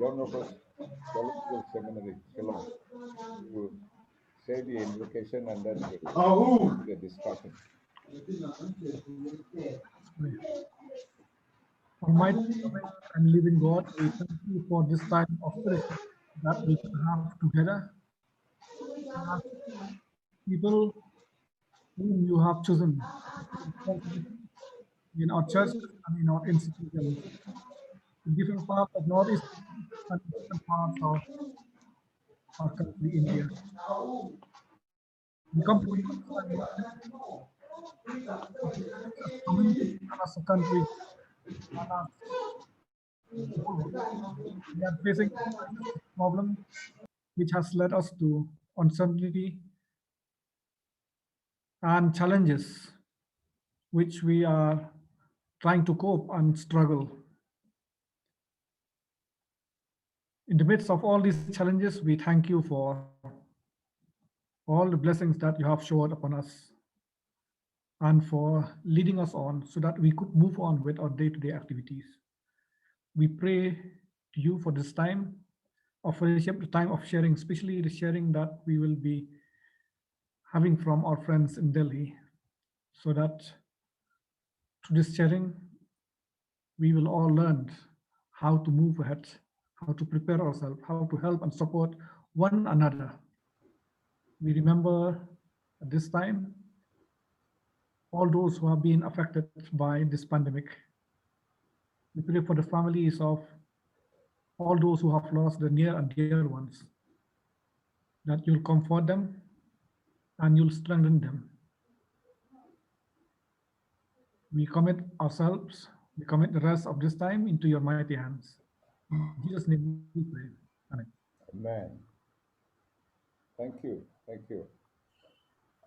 John Roberts Theological Seminary, Shillong, to say the invocation and then the discussion. Almighty and living God, we thank you for this time of fellowship that we can have together. People whom you have chosen in our church and in our institutions, in different parts of Northeast and different parts of our country, India. We come to understand as a community and as a country and as we are facing a problem which has led us to uncertainty and challenges which we are trying to cope and struggle. In the midst of all these challenges, we thank you for all the blessings that you have showered upon us and for leading us on so that we could move on with our day-to-day activities. We pray to you for this time of fellowship, the time of sharing, especially the sharing that we will be having from our friends in Delhi, so that through this sharing, we will all learn how to move ahead, how to prepare ourselves, how to help and support one another. We remember at this time all those who have been affected by this pandemic. We pray for the families of all those who have lost their near and dear ones, that you'll comfort them and you'll strengthen them. We commit ourselves, we commit the rest of this time into your mighty hands. In Jesus' name we pray. Amen. Amen. Thank you. Thank you.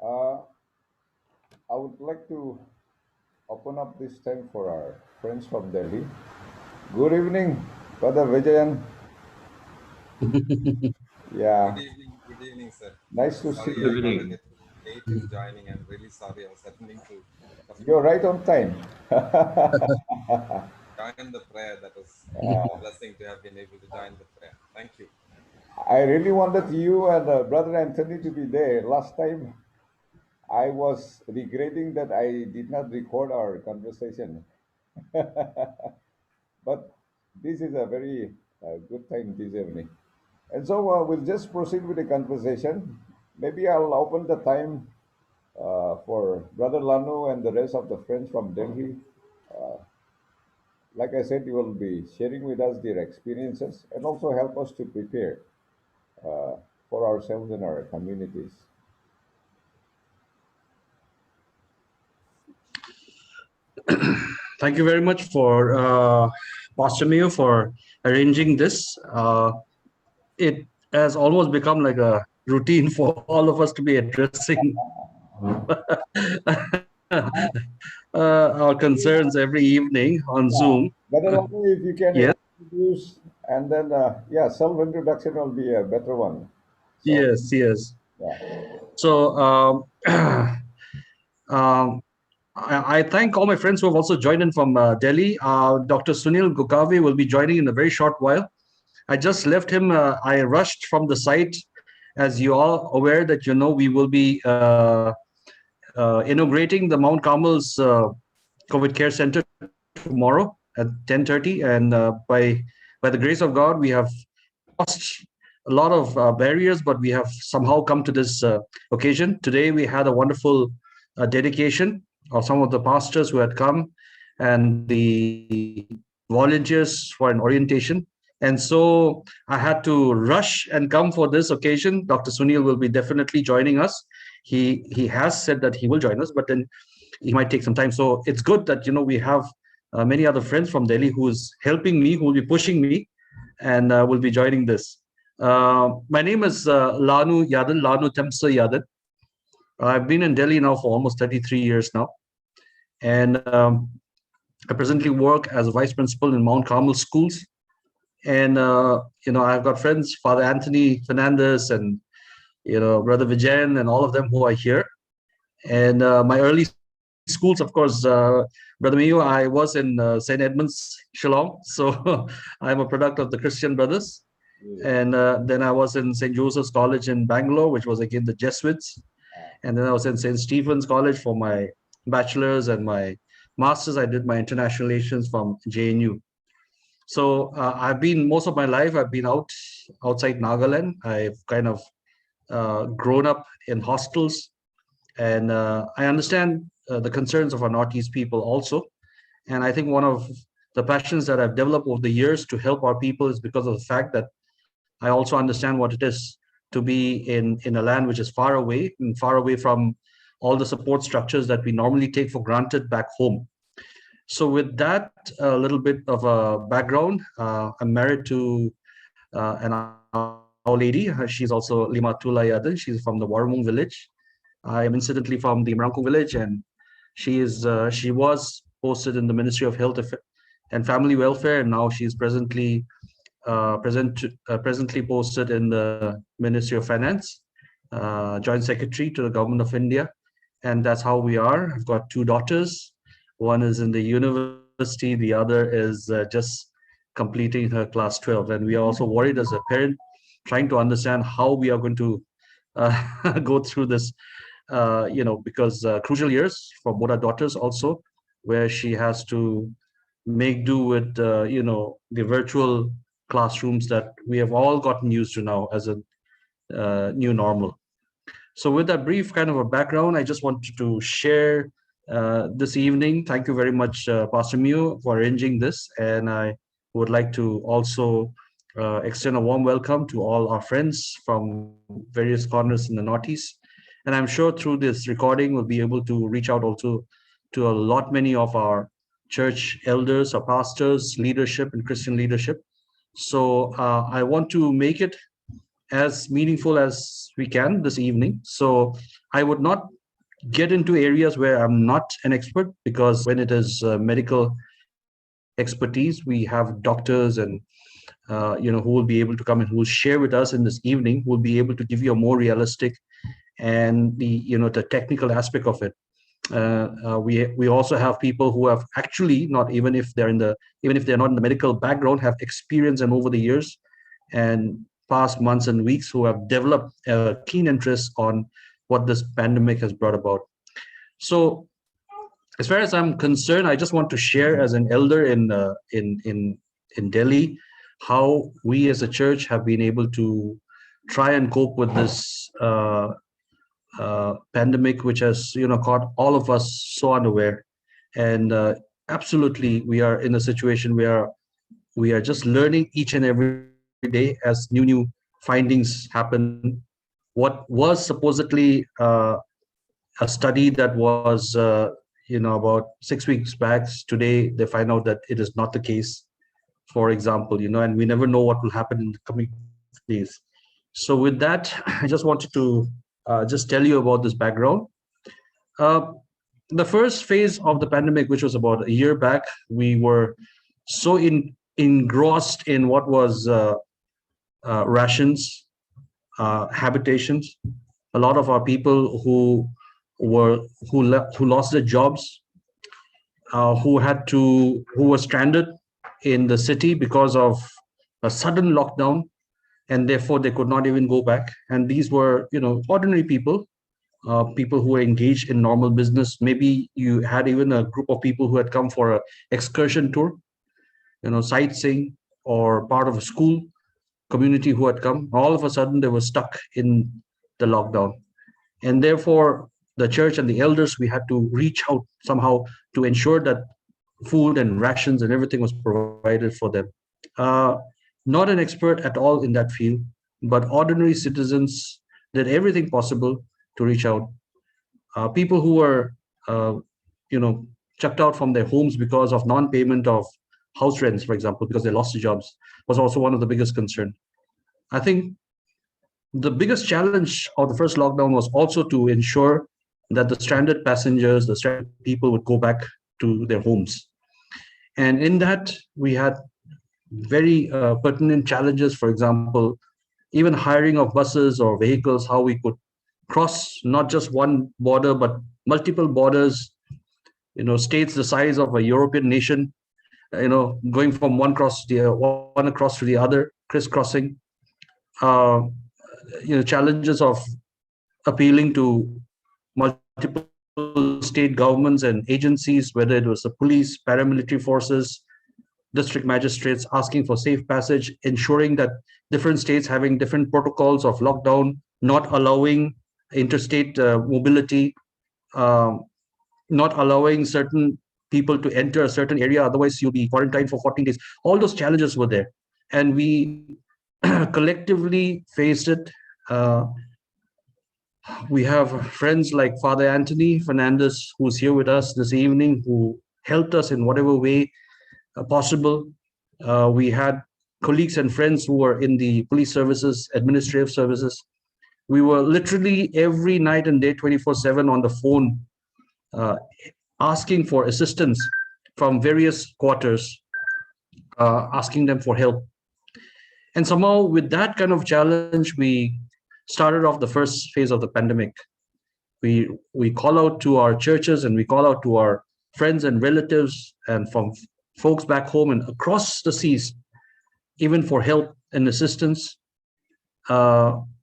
I would like to open up this time for our friends from Delhi. Good evening, Brother Vijayan. Yeah. Good evening, sir. Nice to see you. Good evening. Late in joining. I'm really sorry. I was attending to. You're right on time. Join the prayer. That was a blessing to have been able to join the prayer. Thank you. I really wanted you and Brother Anthony to be there. Last time, I was regretting that I did not record our conversation. But this is a very good time this evening. And so we'll just proceed with the conversation. Maybe I'll open the time for Brother Lanu and the rest of the friends from Delhi. Like I said, you will be sharing with us their experiences and also help us to prepare for ourselves and our communities. Thank you very much for Pastor Meyu for arranging this. It has almost become like a routine for all of us to be addressing our concerns every evening on Zoom. Better if you can introduce and then, self-introduction will be a better one. So, yes. Yeah. So I thank all my friends who have also joined in from Delhi. Dr. Sunil Gokavi will be joining in a very short while. I just left him. I rushed from the site. As you all aware that we will be inaugurating the Mount Carmel's COVID Care Center tomorrow at 10:30, and by the grace of God, we have crossed a lot of barriers, but we have somehow come to this occasion. Today, we had a wonderful dedication of some of the pastors who had come and the volunteers for an orientation. And so I had to rush and come for this occasion. Dr. Sunil will be definitely joining us. He has said that he will join us, but then he might take some time. So it's good that we have many other friends from Delhi who is helping me, who will be pushing me, and will be joining this. My name is Lanutemsu Yaden. I've been in Delhi now for almost 33 years now, and I presently work as a vice principal in Mount Carmel schools. And I've got friends, Father Anthony Fernandes, and Brother Vijayan, and all of them who are here. And my early schools, of course, Brother Meyu, I was in St. Edmund's, Shillong. So I'm a product of the Christian Brothers. And then I was in St. Joseph's College in Bangalore, which was again the Jesuits. And then I was in St. Stephen's College for my bachelor's, and my master's, I did my international relations from JNU. So I've been, most of my life, I've been outside Nagaland. I've kind of grown up in hostels, and I understand the concerns of our Northeast people also. And I think one of the passions that I've developed over the years to help our people is because of the fact that I also understand what it is to be in a land which is far away, and far away from all the support structures that we normally take for granted back home. So with that, a little bit of a background, I'm married to an our lady. She's also Lanutemsu Yaden. She's from the Warumung village. I am incidentally from the Merangkung village, and she was posted in the Ministry of Health and Family Welfare, and now she's presently posted in the Ministry of Finance, Joint Secretary to the Government of India, and that's how we are. I've got two daughters. One is in the university, the other is just completing her class 12, and we are also worried as a parent, trying to understand how we are going to go through this, because crucial years for both our daughters also, where she has to make do with, the virtual classrooms that we have all gotten used to now as a new normal. So with that brief kind of a background, I just wanted to share this evening. Thank you very much, Pastor Meyu, for arranging this. And I would like to also extend a warm welcome to all our friends from various corners in the Northeast. And I'm sure through this recording, we'll be able to reach out also to many of our church elders, our pastors, leadership, and Christian leadership. So I want to make it as meaningful as we can this evening. So I would not get into areas where I'm not an expert, because when it is medical expertise, we have doctors and who will be able to come and who will share with us in this evening, who will be able to give you a more realistic and the technical aspect of it. We also have people who have actually, not even if they're not in the medical background, have experience and over the years and past months and weeks who have developed a keen interest on what this pandemic has brought about. So as far as I'm concerned, I just want to share as an elder in Delhi how we as a church have been able to try and cope with this pandemic, which has caught all of us so unaware. And absolutely, we are in a situation where we are just learning each and every day as new findings happen. What was supposedly a study that was about 6 weeks back, today they find out that it is not the case, for example, and we never know what will happen in the coming days. So with that, I just wanted to just tell you about this background. The first phase of the pandemic, which was about a year back, we were so engrossed in what was rations, habitations. A lot of our people who lost their jobs, who were stranded in the city because of a sudden lockdown, and therefore they could not even go back. And these were, ordinary people, people who were engaged in normal business. Maybe you had even a group of people who had come for an excursion tour, sightseeing, or part of a school community who had come. All of a sudden, they were stuck in the lockdown. And therefore, the church and the elders, we had to reach out somehow to ensure that food and rations and everything was provided for them. Not an expert at all in that field, but ordinary citizens did everything possible to reach out. People who were, chucked out from their homes because of non-payment of house rents, for example, because they lost their jobs, was also one of the biggest concerns. I think the biggest challenge of the first lockdown was also to ensure that the stranded passengers, the stranded people would go back to their homes. And in that, we had very pertinent challenges. For example, even hiring of buses or vehicles, how we could cross not just one border, but multiple borders states the size of a European nation, going from one across to the other, crisscrossing. Challenges of appealing to multiple state governments and agencies, whether it was the police, paramilitary forces, district magistrates, asking for safe passage, ensuring that different states having different protocols of lockdown, not allowing interstate mobility, not allowing certain people to enter a certain area, otherwise you'll be quarantined for 14 days. All those challenges were there, and we collectively faced it. We have friends like Father Anthony Fernandes, who's here with us this evening, who helped us in whatever way possible. We had colleagues and friends who were in the police services, administrative services. We were literally every night and day, 24/7 on the phone, asking for assistance from various quarters, asking them for help. And somehow with that kind of challenge, we started off the first phase of the pandemic. We call out to our churches, and we call out to our friends and relatives, and from folks back home and across the seas, even for help and assistance.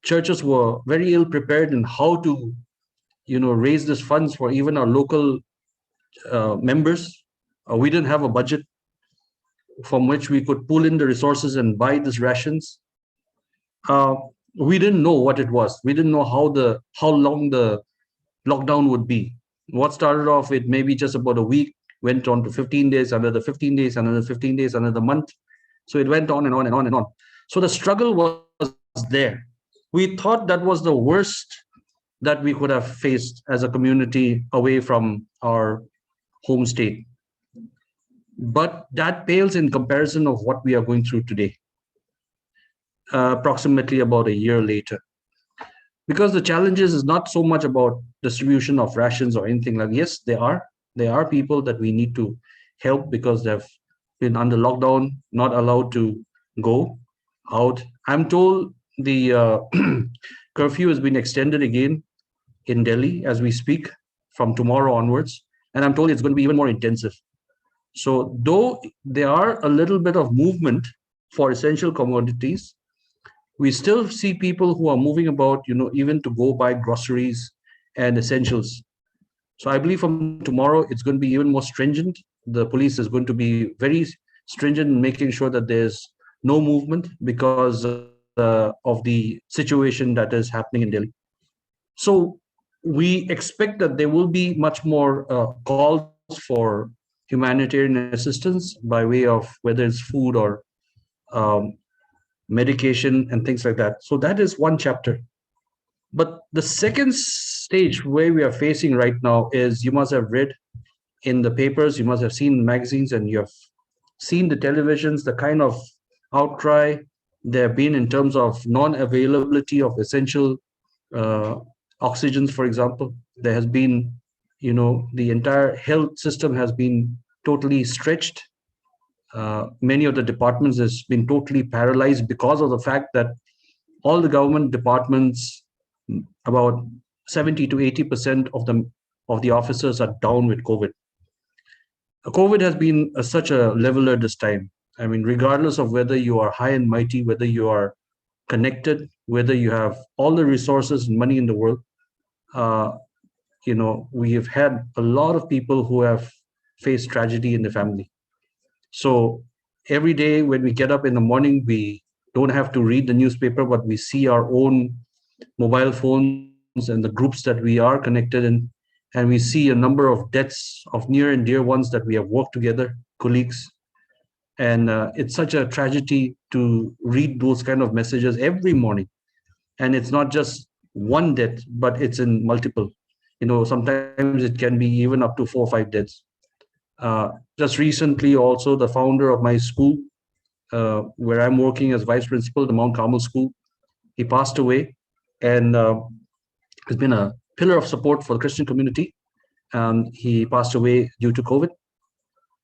Churches were very ill prepared in how to, raise these funds for even our local members. We didn't have a budget from which we could pull in the resources and buy these rations. We didn't know what it was. We didn't know how long the lockdown would be. What started off with maybe just about a week went on to 15 days, another 15 days, another 15 days, another month. So it went on and on and on and on. So the struggle was there. We thought that was the worst that we could have faced as a community away from our home state. But that pales in comparison of what we are going through today, approximately about a year later. Because the challenges is not so much about distribution of rations or anything like that. Yes, there are people that we need to help because they've been under lockdown, not allowed to go out. I'm told the curfew has been extended again in Delhi as we speak from tomorrow onwards. And I'm told it's going to be even more intensive. So though there are a little bit of movement for essential commodities, we still see people who are moving about, even to go buy groceries and essentials. So I believe from tomorrow, it's going to be even more stringent. The police is going to be very stringent in making sure that there's no movement because of the situation that is happening in Delhi. So we expect that there will be much more calls for humanitarian assistance by way of whether it's food or medication and things like that. So that is one chapter. But the second stage where we are facing right now is, you must have read in the papers, you must have seen magazines, and you have seen the televisions, the kind of outcry there have been in terms of non-availability of essential oxygens, for example. There has been, the entire health system has been totally stretched. Many of the departments has been totally paralyzed because of the fact that all the government departments, about 70 to 80% of the officers are down with COVID. COVID has been such a leveler this time. I mean, regardless of whether you are high and mighty, whether you are connected, whether you have all the resources and money in the world, we have had a lot of people who have faced tragedy in the family. So every day when we get up in the morning, we don't have to read the newspaper, but we see our own mobile phones and the groups that we are connected in, and we see a number of deaths of near and dear ones that we have worked together, colleagues. And it's such a tragedy to read those kind of messages every morning. And it's not just one death, but it's in multiple. Sometimes it can be even up to 4 or 5 deaths. Just recently, also, the founder of my school, where I'm working as vice principal, the Mount Carmel School, he passed away, and has been a pillar of support for the Christian community. He passed away due to COVID.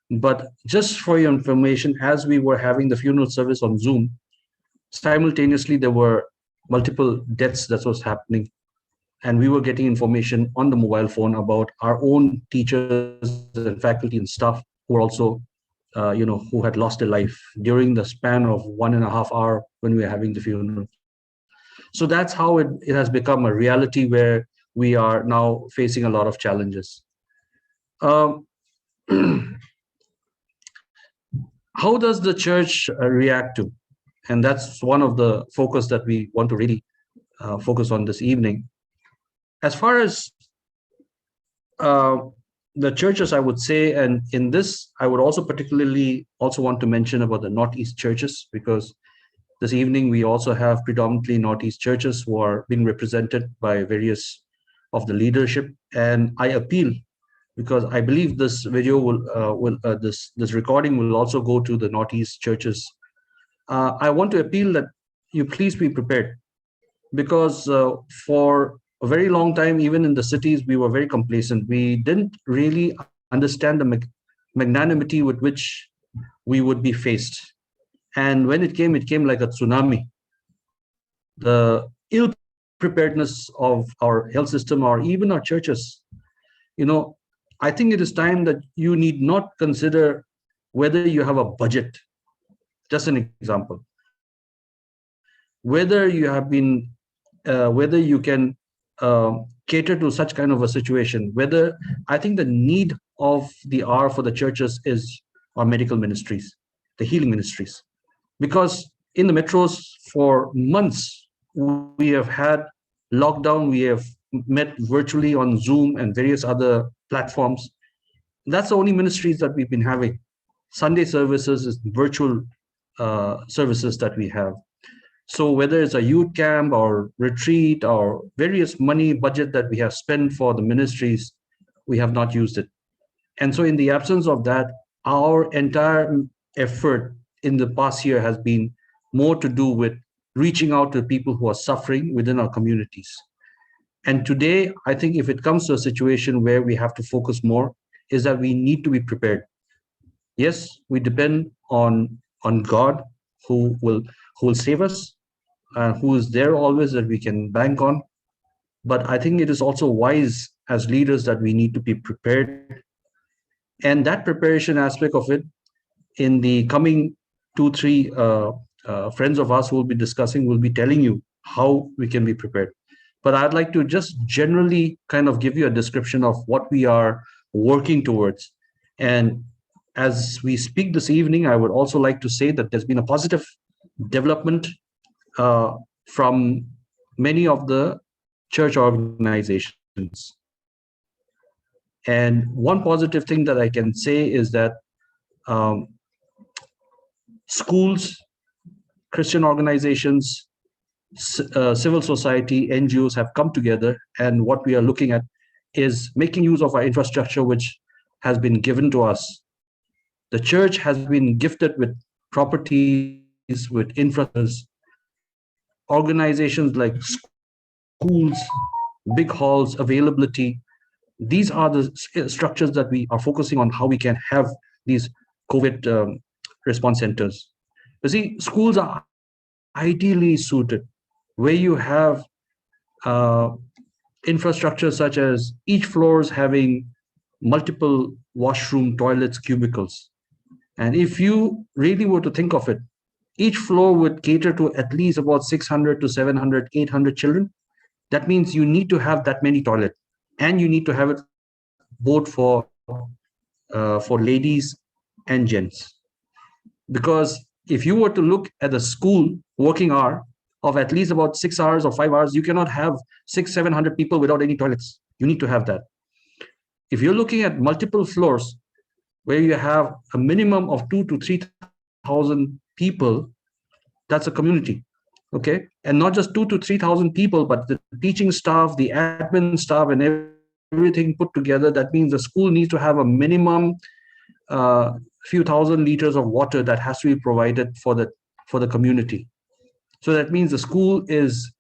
But just for your information, as we were having the funeral service on Zoom, simultaneously there were multiple deaths that was happening. and we were getting information on the mobile phone about our own teachers and faculty and staff who were also, who had lost their life during the span of 1.5 hours when we were having the funeral. So that's how it has become a reality where we are now facing a lot of challenges. Um, how does the church react to? And that's one of the focus that we want to really focus on this evening. As far as the churches, I would say, and in this, I would also particularly also want to mention about the Northeast churches, because this evening we also have predominantly Northeast churches who are being represented by various of the leadership. And I appeal, because I believe this video this recording will also go to the Northeast churches. I want to appeal that you please be prepared, because for a very long time, even in the cities, we were very complacent. We didn't really understand the magnanimity with which we would be faced. And when it came like a tsunami. The ill preparedness of our health system or even our churches, I think it is time that you need not consider whether you have a budget. Just an example. Whether you have been, whether you can cater to such kind of a situation, whether I think the need of the hour for the churches is our medical ministries, the healing ministries. Because in the metros for months, we have had lockdown, we have met virtually on Zoom and various other platforms. That's the only ministries that we've been having. Sunday services is virtual services that we have. So whether it's a youth camp or retreat or various money budget that we have spent for the ministries, we have not used it. And so in the absence of that, our entire effort in the past year has been more to do with reaching out to people who are suffering within our communities. And today, I think if it comes to a situation where we have to focus more, is that we need to be prepared. Yes, we depend on God who will save us, who is there always that we can bank on. But I think it is also wise as leaders that we need to be prepared. And that preparation aspect of it, in the coming 2-3 friends of us who will be discussing, will be telling you how we can be prepared. But I'd like to just generally kind of give you a description of what we are working towards. And as we speak this evening, I would also like to say that there's been a positive development from many of the church organizations. And one positive thing that I can say is that schools, Christian organizations, civil society, NGOs have come together, and what we are looking at is making use of our infrastructure which has been given to us. The church has been gifted with properties, with infrastructures, organizations like schools, big halls, availability. These are the structures that we are focusing on, how we can have these COVID response centers. You see, schools are ideally suited where you have infrastructure such as each floors having multiple washroom, toilets, cubicles. And if you really were to think of it, each floor would cater to at least about 600 to 700, 800 children. That means you need to have that many toilets, and you need to have it both for ladies and gents. Because if you were to look at the school working hour of at least about 6 hours or 5 hours, you cannot have 600-700 people without any toilets. You need to have that. If you're looking at multiple floors where you have a minimum of 2,000 to 3,000 people, that's a community, okay? And not just 2,000 to 3,000 people, but the teaching staff, the admin staff, and everything put together. That means the school needs to have a minimum few thousand liters of water that has to be provided for the community. So that means the school is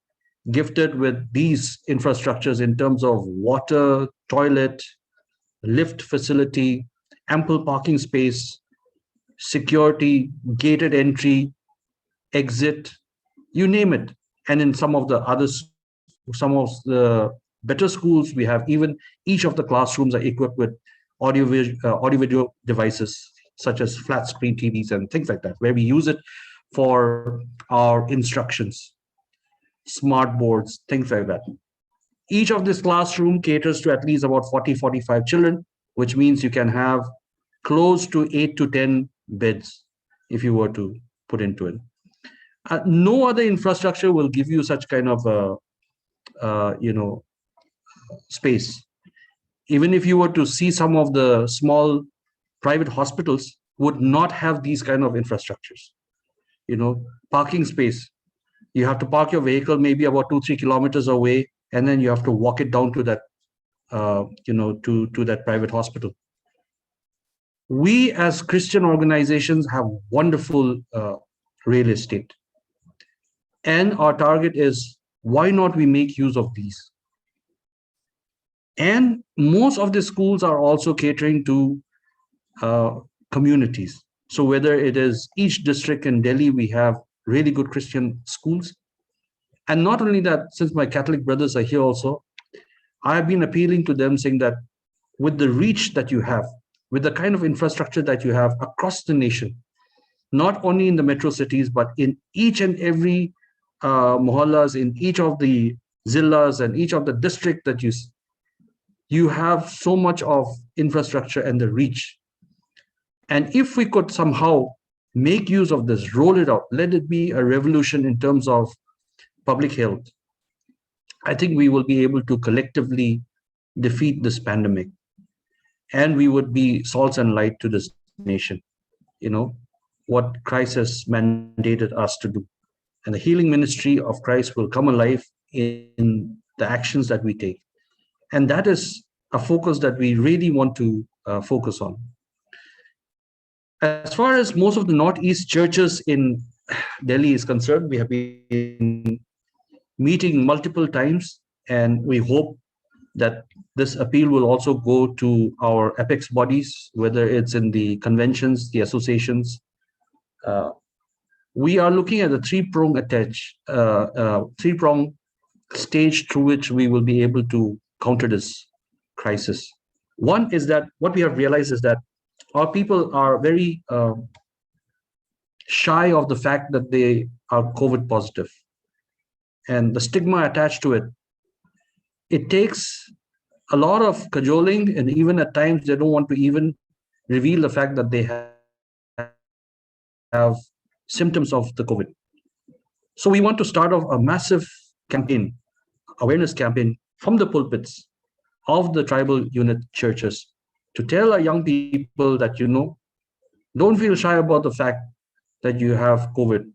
gifted with these infrastructures in terms of water, toilet, lift facility, ample parking space, security, gated entry, exit, you name it. And in some of the better schools. We have even each of the classrooms are equipped with audio-video devices, such as flat screen TVs and things like that, where we use it for our instructions, smart boards, things like that. Each of this classroom caters to at least about 40, 45 children, which means you can have close to 8 to 10 beds if you were to put into it. No other infrastructure will give you such kind of space. Even if you were to see some of the small private hospitals would not have these kind of infrastructures. Parking space. You have to park your vehicle maybe about 2-3 kilometers away, and then you have to walk it down to that, to that private hospital. We as Christian organizations have wonderful real estate. And our target is, why not we make use of these? And most of the schools are also catering to communities. So whether it is each district in Delhi, we have really good Christian schools. And not only that, since my Catholic brothers are here also, I have been appealing to them saying that with the reach that you have, with the kind of infrastructure that you have across the nation, not only in the metro cities, but in each and every mohallas, in each of the zillas and each of the district that you have so much of infrastructure and the reach. And if we could somehow make use of this, roll it out, let it be a revolution in terms of public health, I think we will be able to collectively defeat this pandemic. And we would be salt and light to this nation, what Christ has mandated us to do. And the healing ministry of Christ will come alive in the actions that we take. And that is a focus that we really want to focus on. As far as most of the Northeast churches in Delhi is concerned, we have been meeting multiple times, and we hope that this appeal will also go to our apex bodies, whether it's in the conventions, the associations. We are looking at a three-prong stage through which we will be able to counter this crisis. One is that what we have realized is that our people are very shy of the fact that they are COVID positive. And the stigma attached to it, it takes a lot of cajoling, and even at times they don't want to even reveal the fact that they have symptoms of the COVID. So we want to start off a massive campaign, awareness campaign from the pulpits of the tribal unit churches to tell our young people that, don't feel shy about the fact that you have COVID.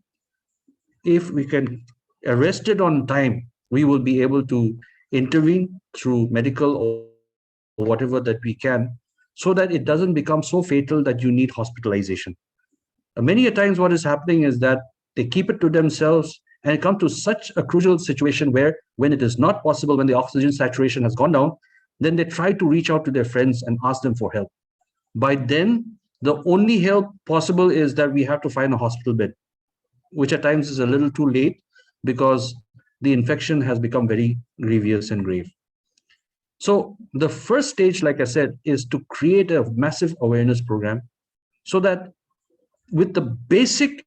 If we can arrest it on time, we will be able to intervene through medical or whatever that we can, so that it doesn't become so fatal that you need hospitalization. Many a times what is happening is that they keep it to themselves and come to such a crucial situation where, when it is not possible, when the oxygen saturation has gone down, then they try to reach out to their friends and ask them for help. By then, the only help possible is that we have to find a hospital bed, which at times is a little too late because the infection has become very grievous and grave. So the first stage, like I said, is to create a massive awareness program so that with the basic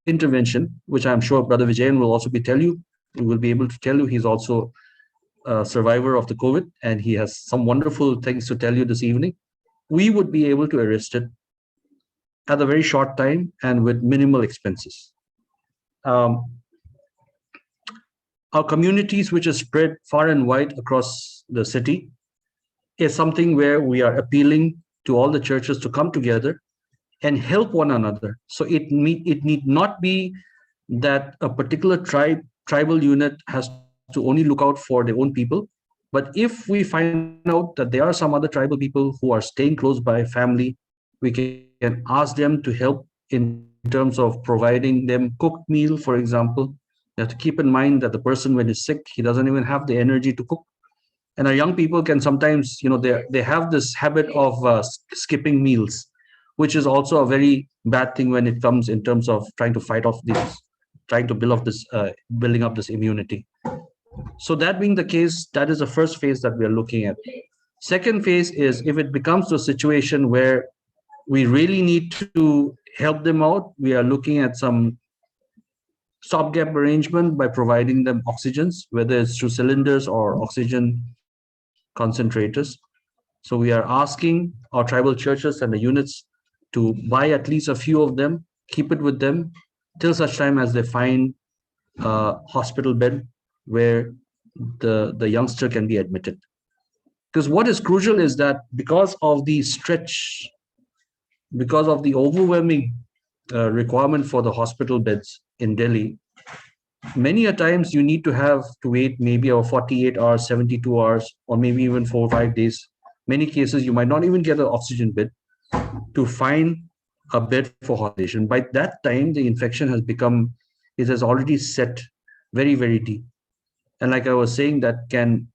intervention, which I'm sure Brother Vijayan will also will be able to tell you, he's also a survivor of the COVID, and he has some wonderful things to tell you this evening. We would be able to arrest it at a very short time and with minimal expenses. Our communities, which is spread far and wide across the city, is something where we are appealing to all the churches to come together and help one another. So it need not be that a particular tribal unit has to only look out for their own people. But if we find out that there are some other tribal people who are staying close by family, we can ask them to help in terms of providing them cooked meal, for example. You have to keep in mind that the person, when he's sick, he doesn't even have the energy to cook. And our young people can sometimes, they have this habit of skipping meals, which is also a very bad thing when it comes in terms of trying to fight off this, trying to building up this immunity. So that being the case, that is the first phase that we are looking at. Second phase is if it becomes to a situation where we really need to help them out, we are looking at some stopgap arrangement by providing them oxygens, whether it's through cylinders or oxygen concentrators. So we are asking our tribal churches and the units to buy at least a few of them, keep it with them till such time as they find a hospital bed where the youngster can be admitted. Because what is crucial is that because of the stretch, because of the overwhelming requirement for the hospital beds in Delhi, many a times you need to have to wait maybe 48 hours, 72 hours, or maybe even 4 or 5 days. Many cases, you might not even get an oxygen bed to find a bed for hospitalization. By that time, the infection has become, it has already set very, very deep. And like I was saying, that can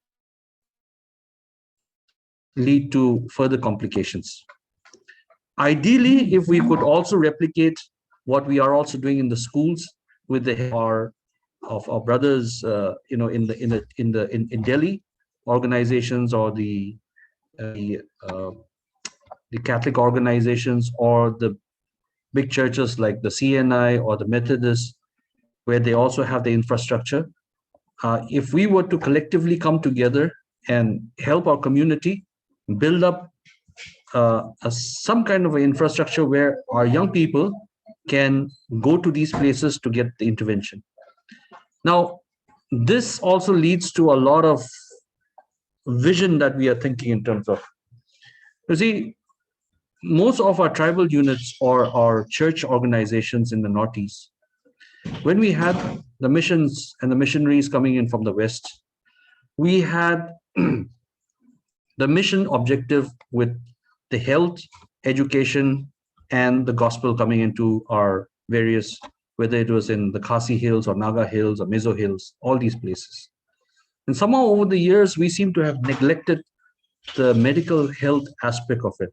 lead to further complications. Ideally, if we could also replicate what we are also doing in the schools with the help of our brothers, in Delhi organizations, or the Catholic organizations, or the big churches like the CNI or the Methodists, where they also have the infrastructure. If we were to collectively come together and help our community build up some kind of an infrastructure where our young people can go to these places to get the intervention. Now, this also leads to a lot of vision that we are thinking in terms of. You see, most of our tribal units or our church organizations in the Northeast, when we had the missions and the missionaries coming in from the West, we had the mission objective with the health, education, and the gospel coming into our various, whether it was in the Khasi Hills or Naga Hills or Mizo Hills, all these places. And somehow over the years, we seem to have neglected the medical health aspect of it.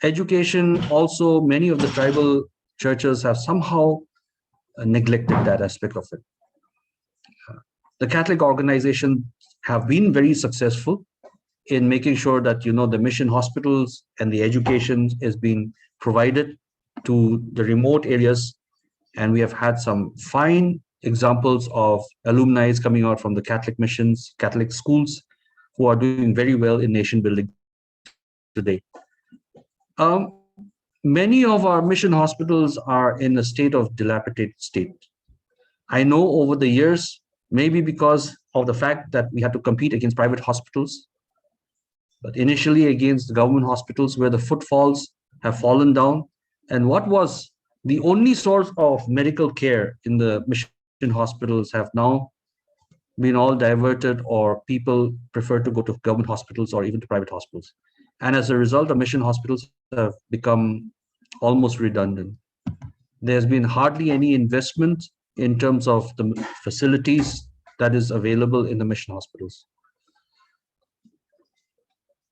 Education, also, many of the tribal churches have somehow neglected that aspect of it. The Catholic organizations have been very successful in making sure that, the mission hospitals and the education is being provided to the remote areas. And we have had some fine examples of alumni coming out from the Catholic missions, Catholic schools, who are doing very well in nation building today. Many of our mission hospitals are in a state of dilapidated state. I know over the years, maybe because of the fact that we had to compete against private hospitals, but initially against the government hospitals, where the footfalls have fallen down. And what was the only source of medical care in the mission hospitals have now been all diverted, or people prefer to go to government hospitals or even to private hospitals. And as a result, the mission hospitals have become almost redundant. There's been hardly any investment in terms of the facilities that is available in the mission hospitals.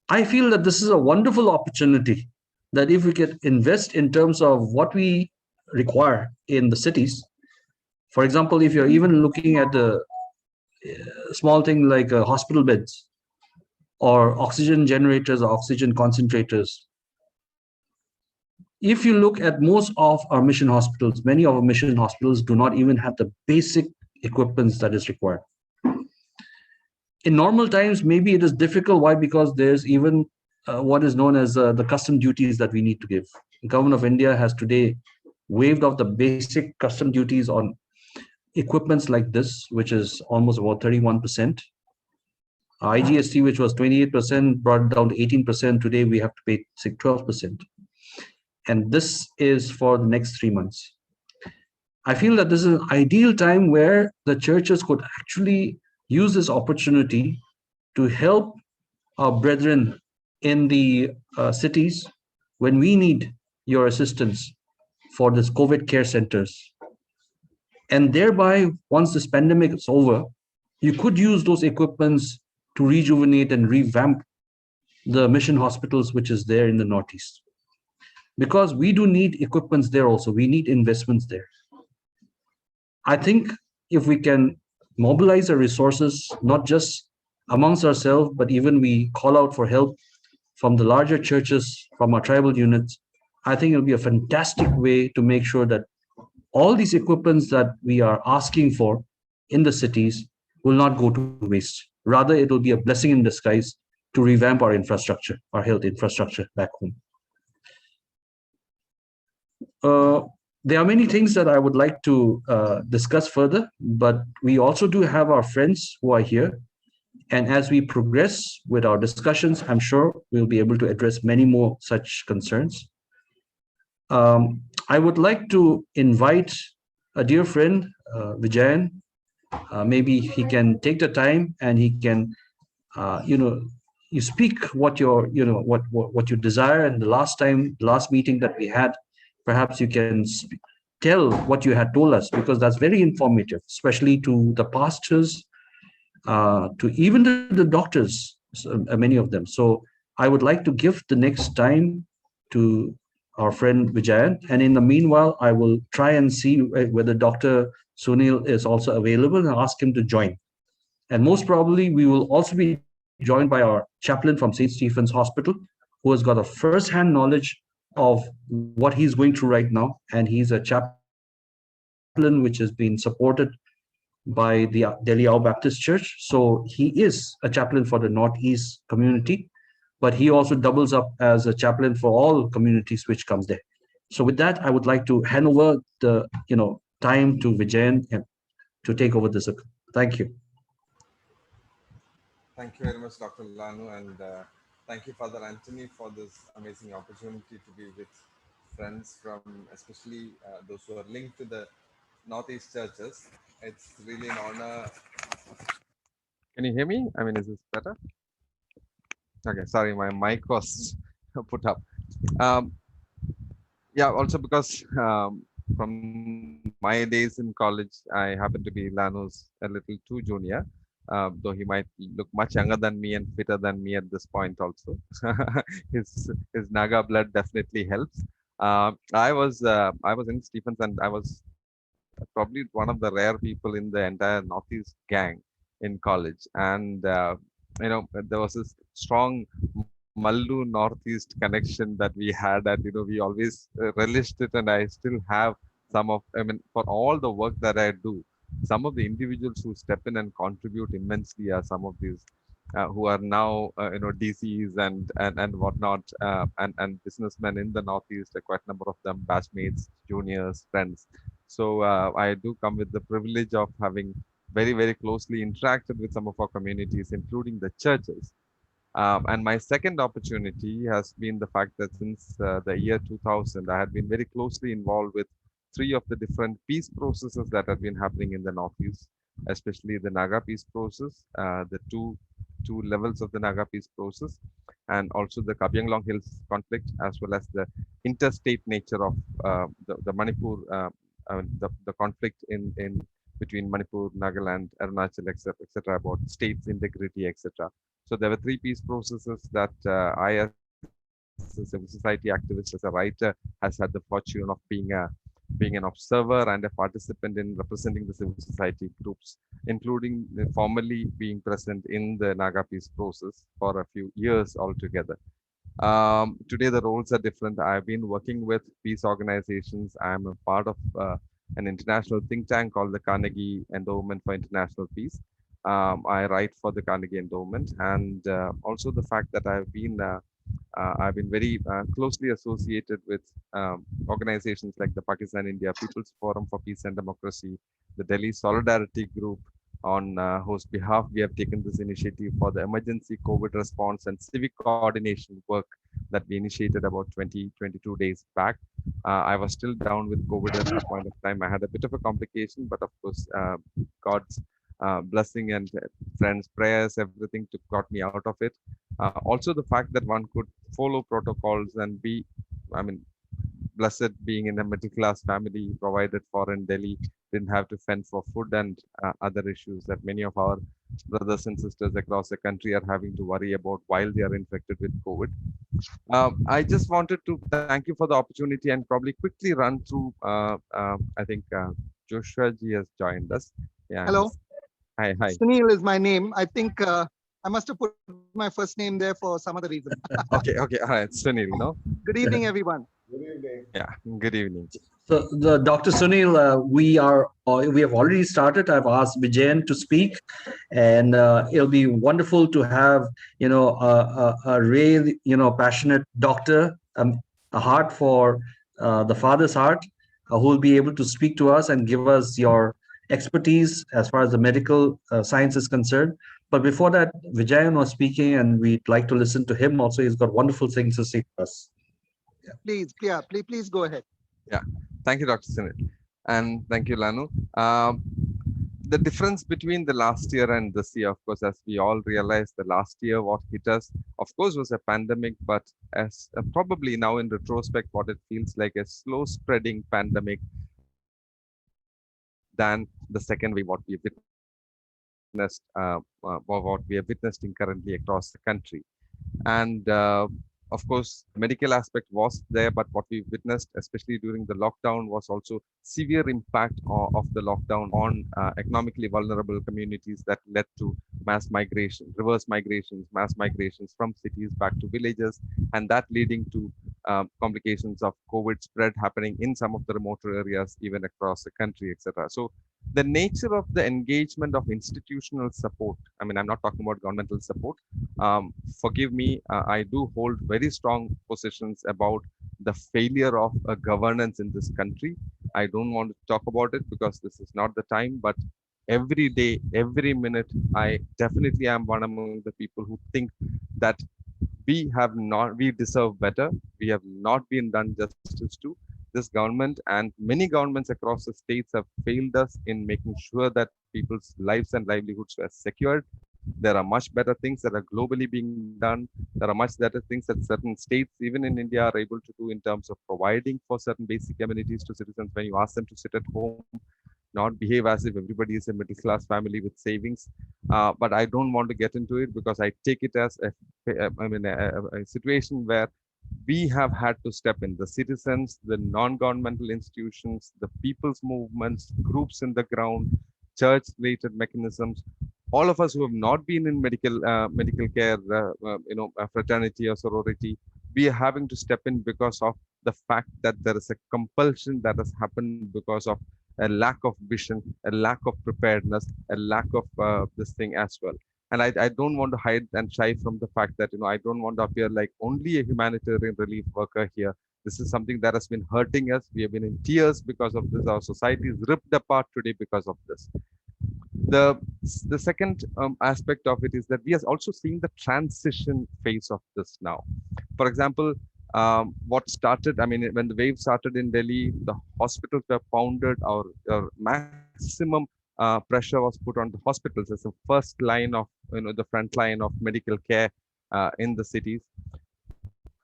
I feel that this is a wonderful opportunity, that if we could invest in terms of what we require in the cities. For example, if you're even looking at the small thing like hospital beds or oxygen generators or oxygen concentrators. If you look at most of our mission hospitals, many of our mission hospitals do not even have the basic equipment that is required. In normal times, maybe it is difficult. Why? Because there's even what is known as the custom duties that we need to give. The government of India has today waived off the basic custom duties on equipments like this, which is almost about 31%. IGST, which was 28%, brought down to 18%. Today, we have to pay 12%. And this is for the next 3 months. I feel that this is an ideal time where the churches could actually use this opportunity to help our brethren in the cities when we need your assistance for this COVID care centers. And thereby, once this pandemic is over, you could use those equipments to rejuvenate and revamp the mission hospitals, which is there in the Northeast. Because we do need equipments there also. We need investments there. I think if we can mobilize our resources, not just amongst ourselves, but even we call out for help from the larger churches, from our tribal units, I think it'll be a fantastic way to make sure that all these equipments that we are asking for in the cities will not go to waste. Rather, it will be a blessing in disguise to revamp our infrastructure, our health infrastructure back home. There are many things that I would like to discuss further, but we also do have our friends who are here. And as we progress with our discussions, I'm sure we'll be able to address many more such concerns. I would like to invite a dear friend, Vijayan. Maybe he can take the time and he can, you speak what your, what you desire. And the last meeting that we had, perhaps you can tell what you had told us, because that's very informative, especially to the pastors, to even the doctors, many of them. So I would like to give the next time to our friend Vijayan. And in the meanwhile, I will try and see whether Dr. Sunil is also available and ask him to join. And most probably, we will also be joined by our chaplain from St. Stephen's Hospital, who has got a first-hand knowledge of what he's going through right now. And he's a chaplain which has been supported by the Delhi Ao Baptist Church. So he is a chaplain for the Northeast community, but he also doubles up as a chaplain for all communities which comes there. So with that, I would like to hand over the time to Vijayan to take over this. Thank you. Thank you very much, Dr. Lanu, and thank you, Father Anthony, for this amazing opportunity to be with friends from, especially those who are linked to the Northeast churches. It's really an honor. Can you hear me? I mean, is this better? Okay, sorry, my mic was put up. Yeah, also because from my days in college, I happen to be Lanu's a little too junior. Though he might look much younger than me and fitter than me at this point also. his Naga blood definitely helps. I was in Stephens, and I was probably one of the rare people in the entire Northeast gang in college. And there was this strong Mallu Northeast connection that we had, and we always relished it, and I still have some of, for all the work that I do, some of the individuals who step in and contribute immensely are some of these who are now DCs and whatnot, and businessmen in the Northeast, quite a number of them batchmates, juniors, friends. So I do come with the privilege of having very, very closely interacted with some of our communities, including the churches. And my second opportunity has been the fact that since the year 2000, I had been very closely involved with 3 of the different peace processes that have been happening in the Northeast, especially the Naga peace process, the two levels of the Naga peace process, and also the Kabyang Hills conflict, as well as the interstate nature of the Manipur, the conflict in between Manipur, Nagaland, Arunachal, etc., about states' integrity, etc. So there were 3 peace processes that I, as a civil society activist, as a writer, has had the fortune of being an observer and a participant in representing the civil society groups, including formally being present in the Naga peace process for a few years altogether. Today, the roles are different. I've been working with peace organizations. I'm a part of an international think tank called the Carnegie Endowment for International Peace. I write for the Carnegie Endowment, and also the fact that I've been very closely associated with organizations like the Pakistan India People's Forum for Peace and Democracy, the Delhi Solidarity Group, on whose behalf we have taken this initiative for the emergency COVID response and civic coordination work that we initiated about 22 days back. I was still down with COVID at that point of time. I had a bit of a complication, but of course, God's blessing and friends' prayers, everything got me out of it. Also, the fact that one could follow protocols and be, blessed being in a middle-class family provided for in Delhi, didn't have to fend for food and other issues that many of our brothers and sisters across the country are having to worry about while they are infected with COVID. I just wanted to thank you for the opportunity and probably quickly run through, I think Joshua ji has joined us. Yeah. Hello. Hi, hi. Sunil is my name. I think I must have put my first name there for some other reason. Okay, okay. All right, Sunil, no? Good evening, everyone. Good evening. Yeah, good evening. So, Dr. Sunil, we have already started. I've asked Vijayan to speak, and it'll be wonderful to have a real passionate doctor, a heart for the father's heart, who will be able to speak to us and give us your expertise as far as the medical science is concerned. But before that, Vijayan was speaking, and we'd like to listen to him also. He's got wonderful things to say to us. Please go ahead. Yeah, thank you, Dr. Sunil. And thank you, Lanu. The difference between the last year and this year, of course, as we all realize, the last year, what hit us, of course, was a pandemic, but as probably now in retrospect, what it feels like a slow spreading pandemic than the second wave, what we witnessed, or what we are witnessing currently across the country. And of course, the medical aspect was there, but what we witnessed, especially during the lockdown, was also severe impact of the lockdown on economically vulnerable communities that led to mass migration, reverse migrations, mass migrations from cities back to villages, and that leading to complications of COVID spread happening in some of the remoter areas, even across the country, etc. So the nature of the engagement of institutional support, I mean, I'm not talking about governmental support. Forgive me, I do hold very strong positions about the failure of a governance in this country. I don't want to talk about it because this is not the time, but every day, every minute, I definitely am one among the people who think that we deserve better. We have not been done justice to. This government and many governments across the states have failed us in making sure that people's lives and livelihoods were secured. There are much better things that are globally being done. There are much better things that certain states, even in India, are able to do in terms of providing for certain basic amenities to citizens when you ask them to sit at home, not behave as if everybody is a middle class family with savings. But I don't want to get into it because I take it as a situation where we have had to step in. The citizens, the non-governmental institutions, the people's movements, groups in the ground, church-related mechanisms, all of us who have not been in medical care, fraternity or sorority, we are having to step in because of the fact that there is a compulsion that has happened because of a lack of vision, a lack of preparedness, a lack of this thing as well. And I don't want to hide and shy from the fact that, I don't want to appear like only a humanitarian relief worker here. This is something that has been hurting us. We have been in tears because of this. Our society is ripped apart today because of this. The second aspect of it is that we are also seeing the transition phase of this now. For example, what started, I mean, when the wave started in Delhi, the hospitals were pounded, our maximum pressure was put on the hospitals as the first line of, the front line of medical care in the cities.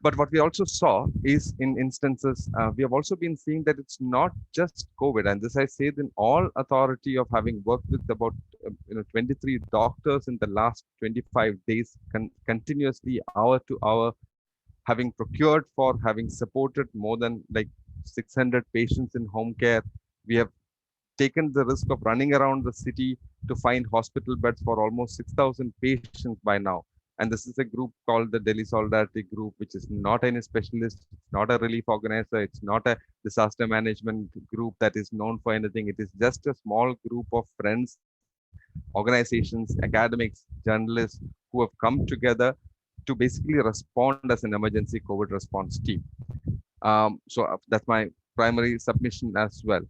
But what we also saw is in instances, we have also been seeing that it's not just COVID. And this I say in all authority of having worked with about 23 doctors in the last 25 days, continuously hour to hour, having procured for, having supported more than like 600 patients in home care. We have taken the risk of running around the city to find hospital beds for almost 6,000 patients by now. And this is a group called the Delhi Solidarity Group, which is not any specialist, it's not a relief organizer, it's not a disaster management group that is known for anything. It is just a small group of friends, organizations, academics, journalists who have come together to basically respond as an emergency COVID response team. So that's my primary submission as well.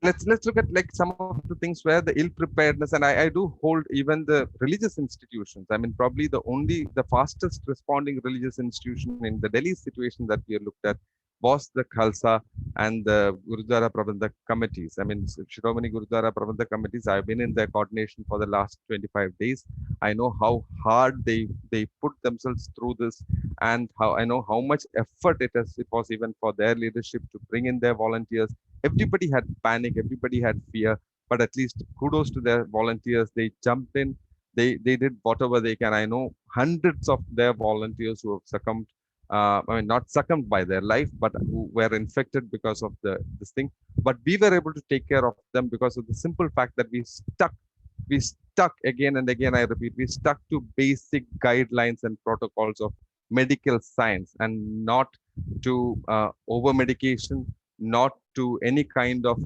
Let's look at like some of the things where the ill preparedness, and I do hold even the religious institutions. I mean, probably the fastest responding religious institution in the Delhi situation that we looked at was the Khalsa and the Gurudwara Prabandhak committees. I mean, Shiromani Gurudwara Prabandhak committees, I've been in their coordination for the last 25 days. I know how hard they put themselves through this, and I know how much effort it was even for their leadership to bring in their volunteers. Everybody had panic, everybody had fear, but at least kudos to their volunteers. They jumped in, they did whatever they can. I know hundreds of their volunteers who have succumbed not succumbed by their life, but who were infected because of this thing. But we were able to take care of them because of the simple fact that we stuck again and again, I repeat, we stuck to basic guidelines and protocols of medical science, and not to over medication, not to any kind of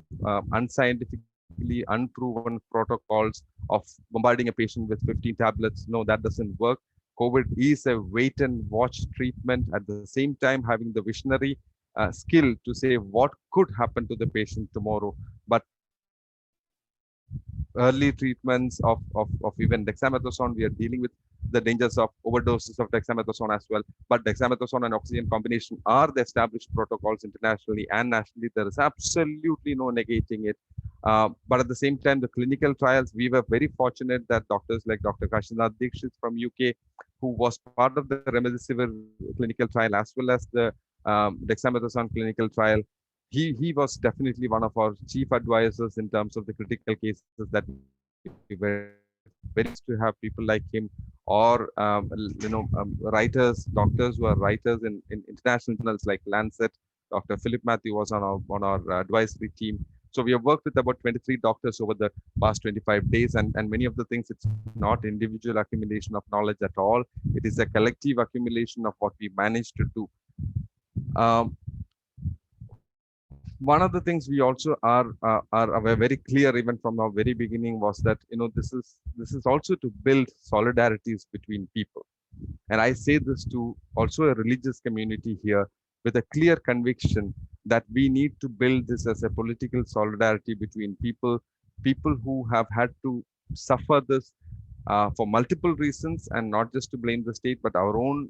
unscientifically unproven protocols of bombarding a patient with 15 tablets. No, that doesn't work. COVID is a wait and watch treatment, at the same time having the visionary skill to say what could happen to the patient tomorrow. But early treatments of even dexamethasone, we are dealing with the dangers of overdoses of dexamethasone as well. But dexamethasone and oxygen combination are the established protocols internationally and nationally. There is absolutely no negating it. But at the same time, the clinical trials, we were very fortunate that doctors like Dr. Kashinath Dikshit from UK, who was part of the remdesivir clinical trial as well as the dexamethasone clinical trial, he was definitely one of our chief advisors in terms of the critical cases that we were very pleased to have people like him, or writers, doctors who are writers in international journals like Lancet. Dr. Philip Matthew was on our advisory team. So we have worked with about 23 doctors over the past 25 days, and many of the things, it's not individual accumulation of knowledge at all. It is a collective accumulation of what we managed to do. One of the things we also are very clear even from our very beginning was that this is also to build solidarities between people, and I say this to also a religious community here with a clear conviction that we need to build this as a political solidarity between people who have had to suffer this for multiple reasons, and not just to blame the state, but our own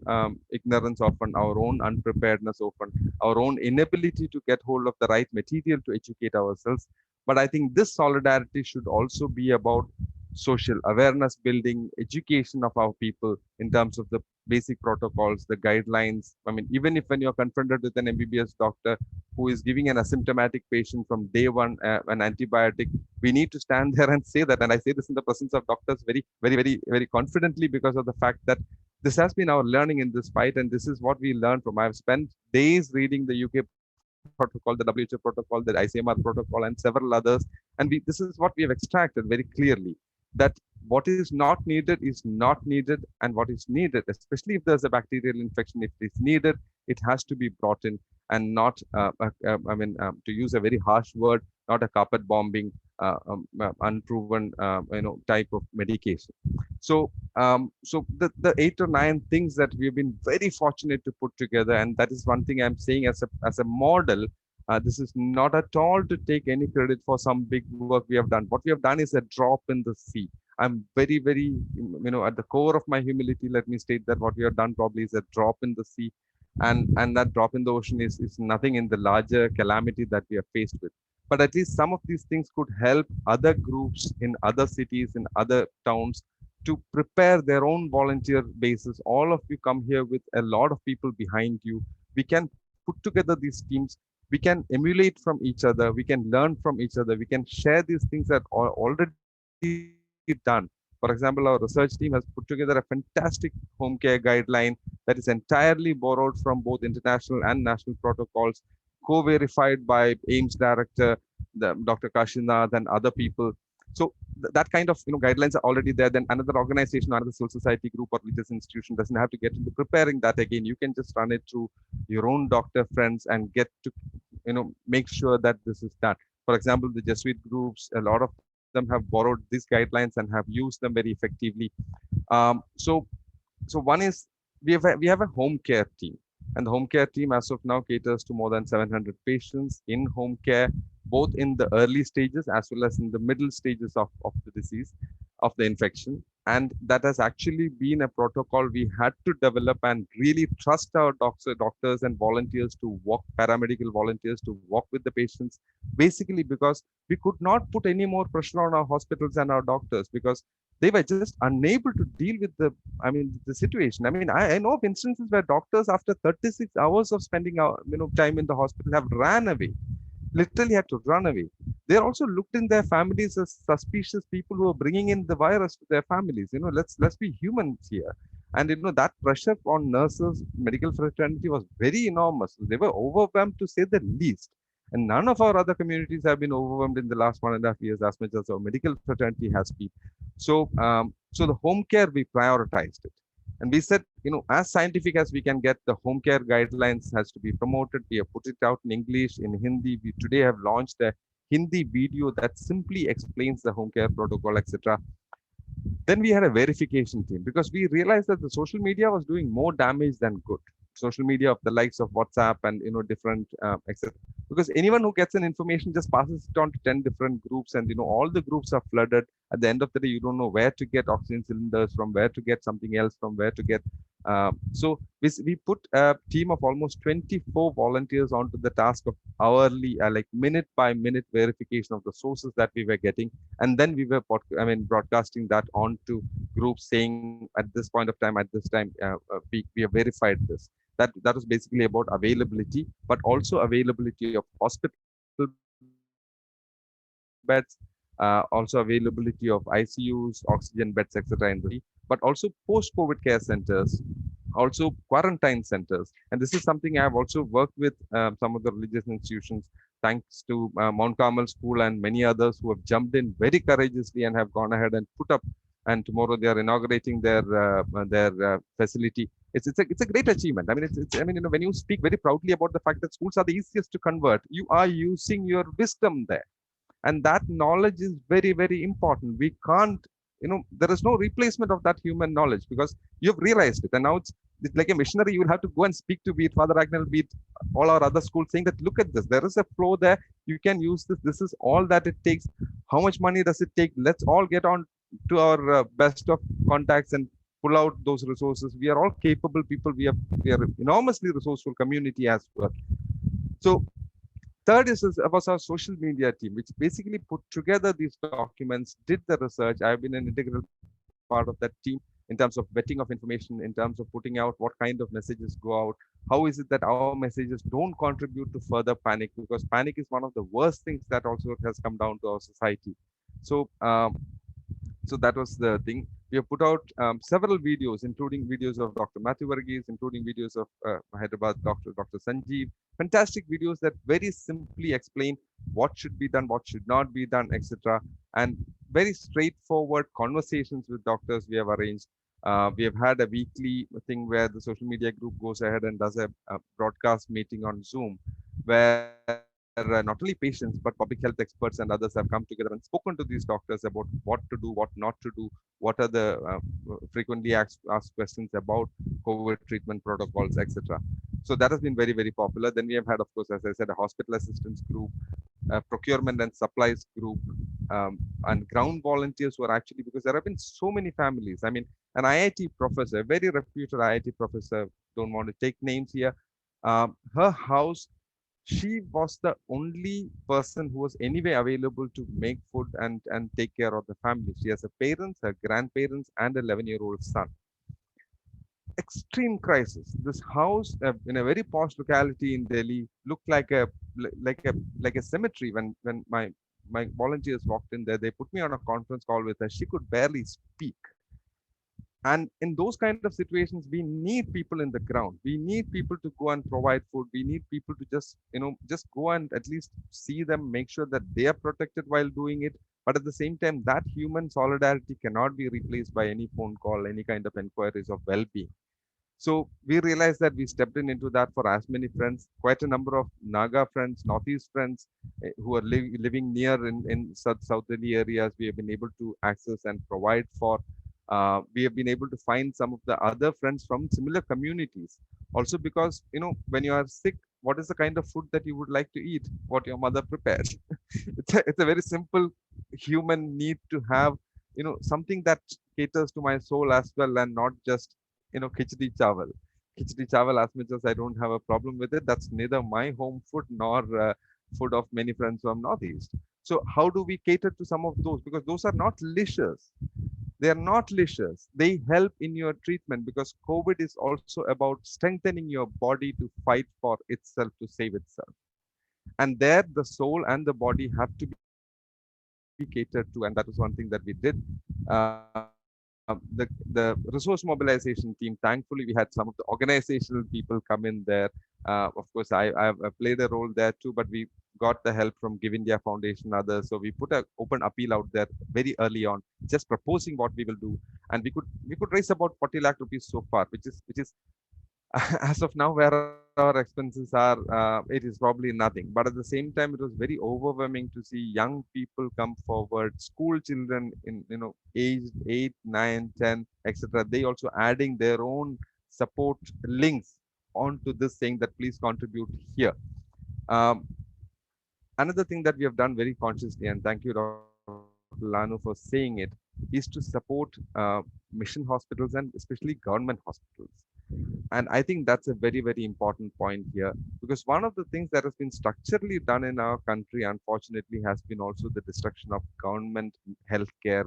ignorance often, our own unpreparedness often, our own inability to get hold of the right material to educate ourselves. But I think this solidarity should also be about social awareness building, education of our people in terms of the basic protocols, the guidelines. I mean, even if when you're confronted with an MBBS doctor who is giving an asymptomatic patient from day one an antibiotic, we need to stand there and say that. And I say this in the presence of doctors very, very, very, very confidently, because of the fact that this has been our learning in this fight. And this is what we learned from. I've spent days reading the UK protocol, the WHO protocol, the ICMR protocol, and several others. And this is what we have extracted very clearly, that what is not needed is not needed, and what is needed, especially if there's a bacterial infection, if it's needed, it has to be brought in, and not, to use a very harsh word, not a carpet bombing, unproven, type of medication. So, the 8 or 9 things that we've been very fortunate to put together, and that is one thing I'm saying as a model. This is not at all to take any credit for some big work we have done. What we have done is a drop in the sea. I'm very, very, at the core of my humility, let me state that what we have done probably is a drop in the sea. And that drop in the ocean is nothing in the larger calamity that we are faced with. But at least some of these things could help other groups in other cities, in other towns, to prepare their own volunteer basis. All of you come here with a lot of people behind you. We can put together these teams. We can emulate from each other. We can learn from each other. We can share these things that are already done. For example, our research team has put together a fantastic home care guideline that is entirely borrowed from both international and national protocols, co-verified by AIMS director, Dr. Kashinath, and other people. So that kind of guidelines are already there. Then another organization, another civil society group or religious institution doesn't have to get into preparing that again. You can just run it through your own doctor friends and get to make sure that this is done. For example, the Jesuit groups, a lot of them have borrowed these guidelines and have used them very effectively. So one is we have a home care team, and the home care team as of now caters to more than 700 patients in home care, both in the early stages as well as in the middle stages of the disease, of the infection. And that has actually been a protocol we had to develop and really trust our doctors and volunteers to walk, paramedical volunteers to walk with the patients, basically because we could not put any more pressure on our hospitals and our doctors, because they were just unable to deal with the situation. I mean, I know of instances where doctors, after 36 hours of spending time in the hospital, have ran away. Literally had to run away. They're also looked in their families as suspicious people who are bringing in the virus to their families. Let's be humans here. And that pressure on nurses, medical fraternity was very enormous. They were overwhelmed to say the least. And none of our other communities have been overwhelmed in the last 1.5 years as much as our medical fraternity has been. So the home care, we prioritized it. And we said, as scientific as we can get, the home care guidelines has to be promoted. We have put it out in English, in Hindi. We today have launched a Hindi video that simply explains the home care protocol, etc. Then we had a verification team because we realized that the social media was doing more damage than good. Social media of the likes of WhatsApp and different etc. Because anyone who gets an information just passes it on to 10 different groups, and all the groups are flooded. At the end of the day, you don't know where to get oxygen cylinders from, where to get something else from, where to get. So we put a team of almost 24 volunteers onto the task of hourly, like minute by minute verification of the sources that we were getting, and then we were broadcasting that onto groups saying at this point of time, at this time, we have verified this. That was basically about availability, but also availability of hospital beds, also availability of ICUs, oxygen beds, etc. in the city, but also post-COVID care centers, also quarantine centers. And this is something I have also worked with some of the religious institutions, thanks to Mount Carmel School and many others who have jumped in very courageously and have gone ahead and put up. And tomorrow they are inaugurating their facility. It's a great achievement. I mean, when you speak very proudly about the fact that schools are the easiest to convert, you are using your wisdom there, and that knowledge is very, very important. We can't, there is no replacement of that human knowledge because you've realized it, and now it's like a missionary. You will have to go and speak to, be it Father Agnel, be it all our other schools, saying that look at this, there is a flow there, you can use this, this is all that it takes. How much money does it take? Let's all get on to our best of contacts and pull out those resources. We are all capable people. We are enormously resourceful community as well. So third was our social media team, which basically put together these documents, did the research. I've been an integral part of that team in terms of vetting of information, in terms of putting out what kind of messages go out. How is it that our messages don't contribute to further panic? Because panic is one of the worst things that also has come down to our society. So so that was the thing. We have put out several videos, including videos of Dr. Matthew Varghese, including videos of Hyderabad Dr. Sanjeev. Fantastic videos that very simply explain what should be done, what should not be done, etc. And very straightforward conversations with doctors we have arranged. We have had a weekly thing where the social media group goes ahead and does a broadcast meeting on Zoom, where not only patients but public health experts and others have come together and spoken to these doctors about what to do, what not to do, what are the frequently asked questions about COVID treatment protocols, etc. So that has been very, very popular. Then we have had, of course, as I said, a hospital assistance group, procurement and supplies group, and ground volunteers who are actually, because there have been so many families. I mean, an IIT professor, a very reputed IIT professor, don't want to take names here, her house, she was the only person who was anyway available to make food and take care of the family. She has her parents, her grandparents, and an 11-year-old son. Extreme crisis. This house in a very posh locality in Delhi looked like a cemetery. When my volunteers walked in there, they put me on a conference call with her. She could barely speak. And in those kind of situations, we need people in the ground. We need people to go and provide food. We need people to just go and at least see them, make sure that they are protected while doing it. But at the same time, that human solidarity cannot be replaced by any phone call, any kind of inquiries of well-being. So we realized that we stepped into that for as many friends, quite a number of Naga friends, Northeast friends who are living near in South Delhi areas. We have been able to access and provide for. We have been able to find some of the other friends from similar communities. Also because, when you are sick, what is the kind of food that you would like to eat? What your mother prepared. It's a very simple human need to have, something that caters to my soul as well, and not just, khichdi chawal. Khichdi chawal, as much as I don't have a problem with it, that's neither my home food nor food of many friends from Northeast. So how do we cater to some of those? Because those are not licious. They are not licious. They help in your treatment, because COVID is also about strengthening your body to fight for itself, to save itself. And there the soul and the body have to be catered to. And that was one thing that we did. the resource mobilization team, thankfully, we had some of the organizational people come in there. Of course, I've played a role there too, but we got the help from Give India Foundation and others. So we put an open appeal out there very early on, just proposing what we will do, and we could raise about 40 lakh rupees so far, which is as of now where our expenses are, it is probably nothing. But at the same time, it was very overwhelming to see young people come forward, school children in aged 8, 9, 10, etc. They also adding their own support links onto this, saying that please contribute here. Um, Another thing that we have done very consciously, and thank you, Dr. Lanu, for saying it, is to support mission hospitals and especially government hospitals. And I think that's a very, very important point here, because one of the things that has been structurally done in our country, unfortunately, has been also the destruction of government healthcare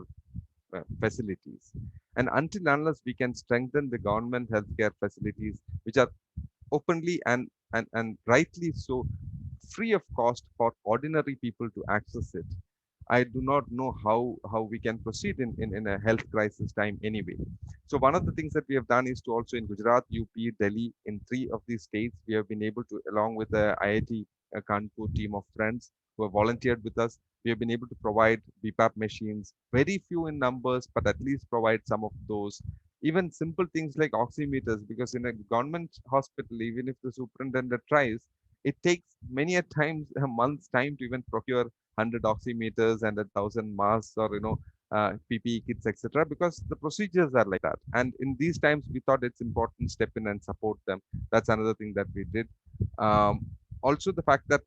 facilities. And until unless we can strengthen the government healthcare facilities, which are openly and rightly so free of cost for ordinary people to access it, I do not know how we can proceed in a health crisis time anyway. So one of the things that we have done is to also in Gujarat, UP, Delhi, in 3 of these states, we have been able to, along with the IIT Kanpur team of friends who have volunteered with us, we have been able to provide BPAP machines, very few in numbers, but at least provide some of those. Even simple things like oximeters, because in a government hospital, even if the superintendent tries, it takes many a times a month's time to even procure 100 oximeters and 1,000 masks or PPE kits, etc. Because the procedures are like that. And in these times, we thought it's important to step in and support them. That's another thing that we did. Also, the fact that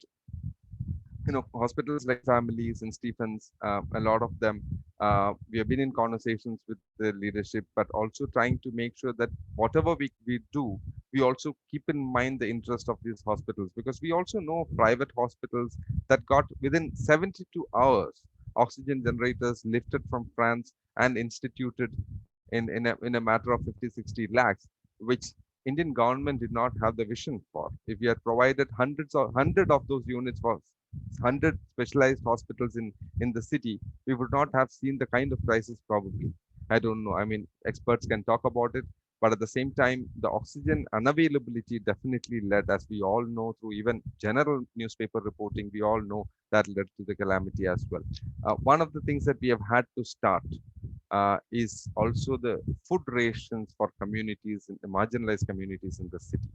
hospitals like Families and Stephens, a lot of them, we have been in conversations with the leadership, but also trying to make sure that whatever we do, we also keep in mind the interest of these hospitals, because we also know private hospitals that got within 72 hours oxygen generators lifted from France and instituted in a matter of 50, 60 lakhs, which Indian government did not have the vision for. If we had provided hundred of those units for 100 specialized hospitals in the city, we would not have seen the kind of crisis probably. I don't know. I mean, experts can talk about it, but at the same time, the oxygen unavailability definitely led, as we all know through even general newspaper reporting, we all know that led to the calamity as well. One of the things that we have had to start is also the food rations for communities, in the marginalized communities in the city.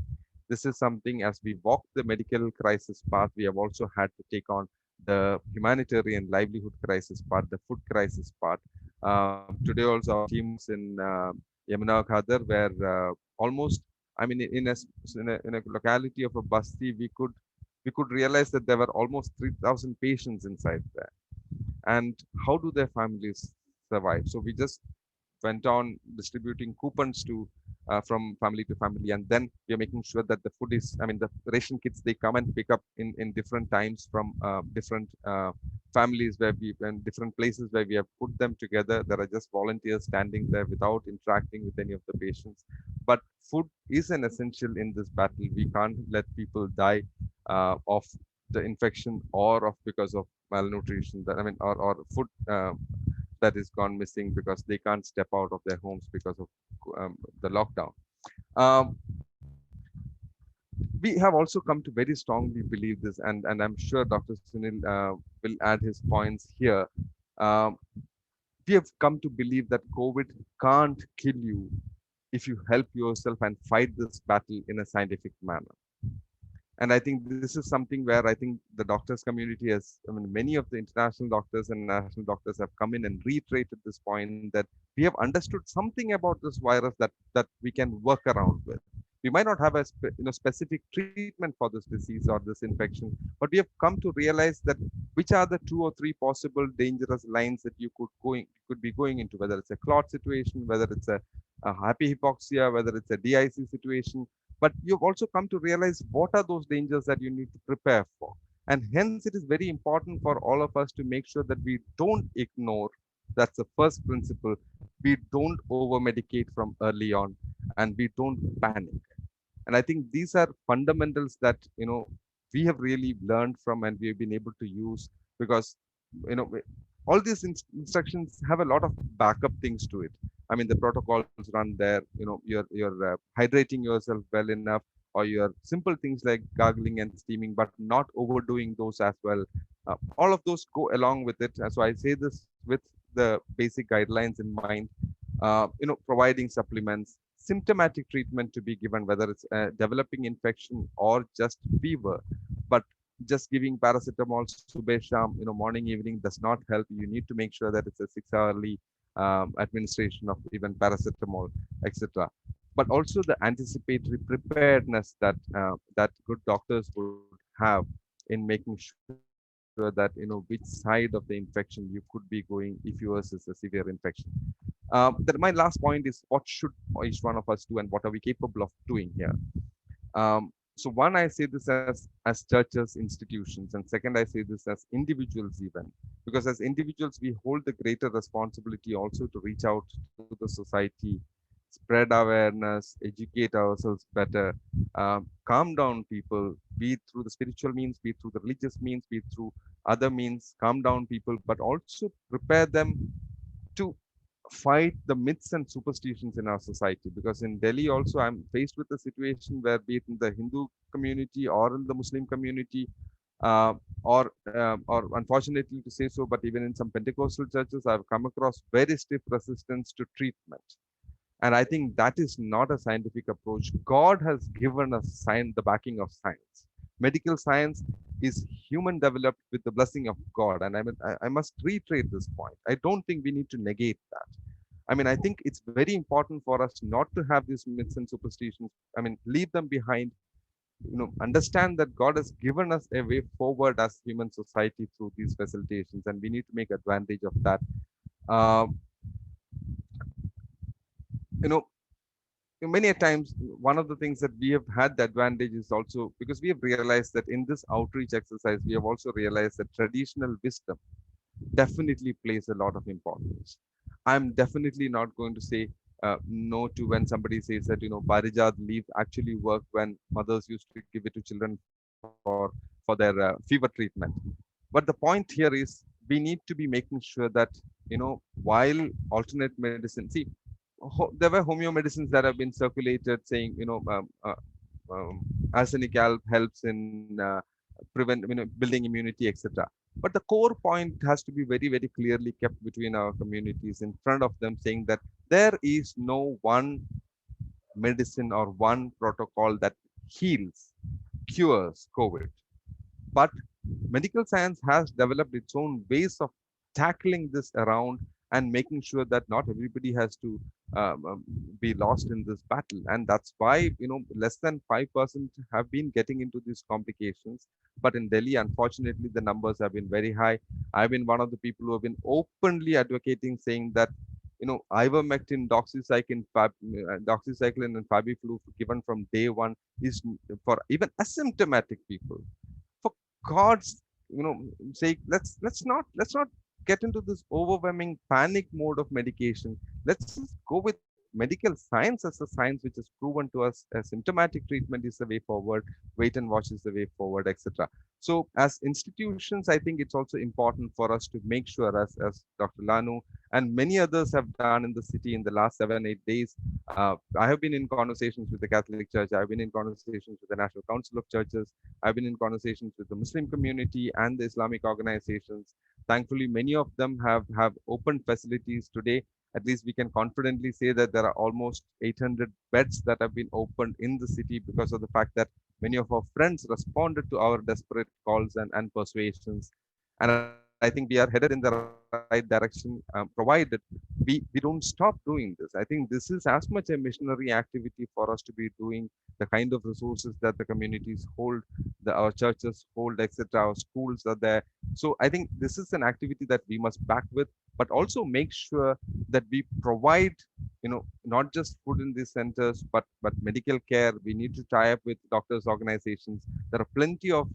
This is something, as we walk the medical crisis path, we have also had to take on the humanitarian livelihood crisis part, the food crisis part. Today also our team was in Yamuna Khadar, where almost, I mean, in a locality of a basti, we could realize that there were almost 3,000 patients inside there. And how do their families survive? So we just went on distributing coupons to from family to family, and then we are making sure that the food is, I mean, the ration kits, they come and pick up in different times from different families where we, and different places where we have put them together. There are just volunteers standing there without interacting with any of the patients. But food is an essential in this battle. We can't let people die of the infection or of because of malnutrition, that, I mean, or food that is gone missing because they can't step out of their homes because of the lockdown. Um, we have also come to very strongly believe this, and I'm sure Dr. Sunil will add his points here. Um, we have come to believe that COVID can't kill you if you help yourself and fight this battle in a scientific manner. And I think this is something where I think the doctors community has, I mean, many of the international doctors and national doctors have come in and reiterated this point that we have understood something about this virus that we can work around with. We might not have a specific treatment for this disease or this infection, but we have come to realize that which are the 2 or 3 possible dangerous lines that you could be going into, whether it's a clot situation, whether it's a happy hypoxia, whether it's a DIC situation. But you've also come to realize what are those dangers that you need to prepare for. And hence it is very important for all of us to make sure that we don't ignore, that's the first principle, we don't over medicate from early on, and we don't panic. And I think these are fundamentals that we have really learned from and we have been able to use, because all these instructions have a lot of backup things to it. I mean, the protocols run there. You're hydrating yourself well enough, or your simple things like gargling and steaming, but not overdoing those as well. All of those go along with it. So I say this with the basic guidelines in mind. Providing supplements, symptomatic treatment to be given, whether it's developing infection or just fever. But just giving paracetamol, subesham, morning, evening does not help. You need to make sure that it's a 6-hourly administration of even paracetamol, etc. But also the anticipatory preparedness that good doctors would have in making sure that which side of the infection you could be going if yours is a severe infection. That my last point is, what should each one of us do and what are we capable of doing here? So one, I say this as churches, institutions, and second, I say this as individuals even, because as individuals we hold the greater responsibility also to reach out to the society, spread awareness, educate ourselves better, calm down people, be it through the spiritual means, be it through the religious means, be it through other means, calm down people, but also prepare them to fight the myths and superstitions in our society. Because in Delhi also, I'm faced with a situation where, be it in the Hindu community or in the Muslim community, uh, or unfortunately to say so, but even in some Pentecostal churches, I've come across very stiff resistance to treatment. And I think that is not a scientific approach. God has given us the backing of science. Medical science is human developed with the blessing of God. And I must reiterate this point. I don't think we need to negate that. I mean, I think it's very important for us not to have these myths and superstitions. I mean, leave them behind. Understand that God has given us a way forward as human society through these facilitations, and we need to make advantage of that. Uh, you know, Many a times, one of the things that we have had the advantage is also because we have realized that in this outreach exercise, we have also realized that traditional wisdom definitely plays a lot of importance. I'm definitely not going to say no to when somebody says that, Parijat leaf actually worked when mothers used to give it to children for their fever treatment. But the point here is we need to be making sure that, while alternate medicine, see, there were homeo medicines that have been circulated saying, arsenic helps in prevent, building immunity, etc. But the core point has to be very, very clearly kept between our communities in front of them, saying that there is no one medicine or one protocol that heals, cures COVID. But medical science has developed its own ways of tackling this around and making sure that not everybody has to be lost in this battle. And that's why, less than 5% have been getting into these complications. But in Delhi, unfortunately, the numbers have been very high. I've been one of the people who have been openly advocating, saying that, ivermectin, doxycycline and Fabiflu given from day one is for even asymptomatic people. For God's, sake, let's not get into this overwhelming panic mode of medication. Let's just go with medical science as a science which is proven to us as symptomatic treatment is the way forward, wait and watch is the way forward, etc. So as institutions, I think it's also important for us to make sure, as Dr. Lanu and many others have done in the city in the last 7-8 days. I have been in conversations with the Catholic Church. I've been in conversations with the National Council of Churches. I've been in conversations with the Muslim community and the Islamic organizations. Thankfully, many of them have opened facilities today. At least we can confidently say that there are almost 800 beds that have been opened in the city because of the fact that many of our friends responded to our desperate calls and persuasions. And I think we are headed in the right direction, provided we don't stop doing this. I think this is as much a missionary activity for us to be doing the kind of resources that the communities hold, our churches hold, etc. Our schools are there. So I think this is an activity that we must back with, but also make sure that we provide, not just food in these centers, but medical care. We need to tie up with doctors' organizations. There are plenty of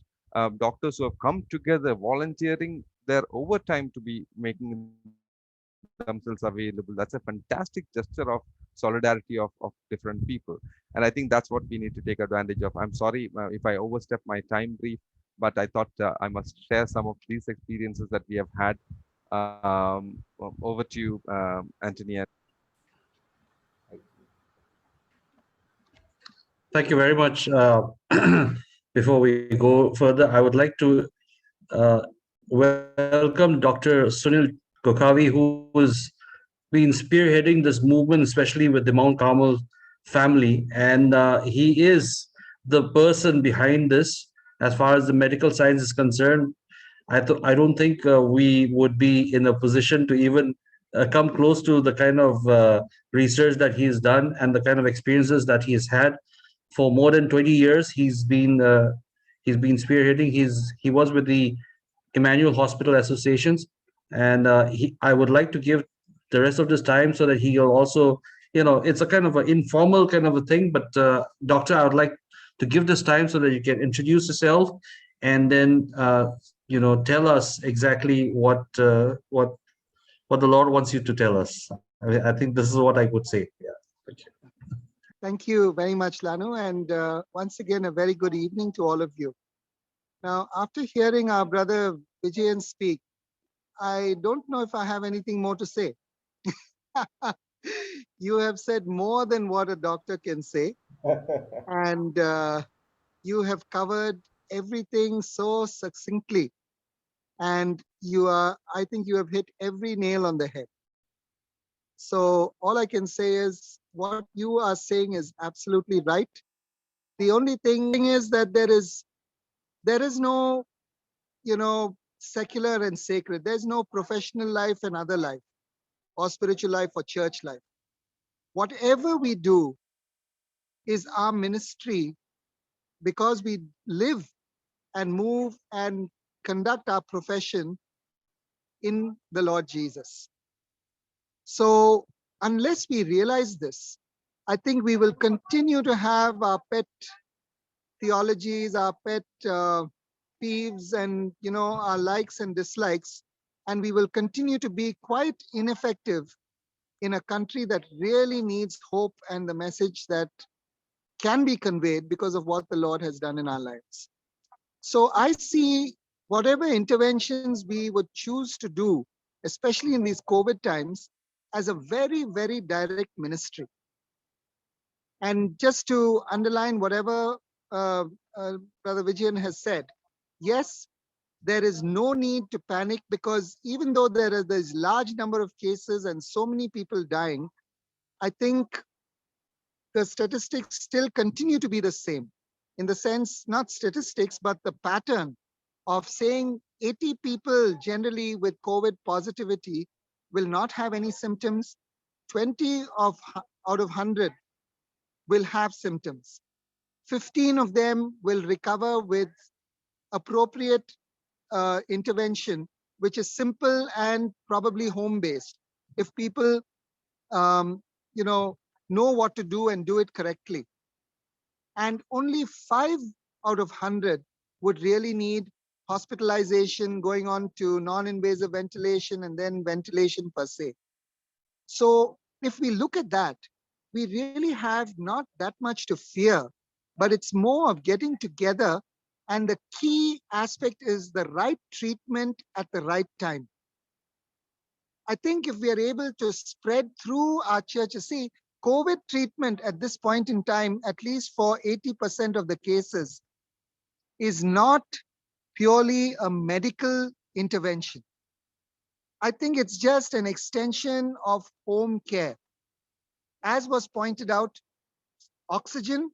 doctors who have come together volunteering their overtime to be making themselves available. That's a fantastic gesture of solidarity of different people. And I think that's what we need to take advantage of. I'm sorry if I overstep my time brief, but I thought I must share some of these experiences that we have had. Over to you, Anthony. Thank you very much. Before we go further, I would like to uh, welcome Dr. Sunil Gokavi, who's been spearheading this movement, especially with the Mount Carmel family. And he is the person behind this. As far as the medical science is concerned, I don't think we would be in a position to even come close to the kind of research that he's done and the kind of experiences that he's had for more than 20 years. He's been spearheading. He was with the Emmanuel Hospital Associations, and I would like to give the rest of this time so that he'll also, it's a kind of an informal kind of a thing. But doctor, I would like to give this time so that you can introduce yourself, and then tell us exactly what the Lord wants you to tell us. I think this is what I would say. Yeah. Thank you. Thank you very much, Lanu. And once again, a very good evening to all of you. Now, after hearing our brother Vijayan speak, I don't know if I have anything more to say. You have said more than what a doctor can say. And you have covered everything so succinctly. And I think you have hit every nail on the head. So all I can say is what you are saying is absolutely right. The only thing is that there is no, secular and sacred. There's no professional life and other life, or spiritual life or church life. Whatever we do is our ministry, because we live and move and conduct our profession in the Lord Jesus. So unless we realize this, I think we will continue to have our pet theologies, our pet peeves, and our likes and dislikes, and we will continue to be quite ineffective in a country that really needs hope and the message that can be conveyed because of what the Lord has done in our lives. So I see whatever interventions we would choose to do, especially in these COVID times, as a very, very direct ministry. And just to underline whatever Brother Vijayan has said, yes, there is no need to panic, because even though there is this large number of cases and so many people dying, I think the statistics still continue to be the same. In the sense, not statistics, but the pattern of saying 80 people generally with COVID positivity will not have any symptoms. 20 out of 100 will have symptoms. 15 of them will recover with appropriate intervention, which is simple and probably home-based. If people, know what to do and do it correctly. And only 5 out of 100 would really need hospitalization, going on to non-invasive ventilation and then ventilation per se. So if we look at that, we really have not that much to fear, but it's more of getting together. And the key aspect is the right treatment at the right time. I think if we are able to spread through our churches, see, COVID treatment at this point in time, at least for 80% of the cases, is not purely a medical intervention. I think it's just an extension of home care. As was pointed out, oxygen,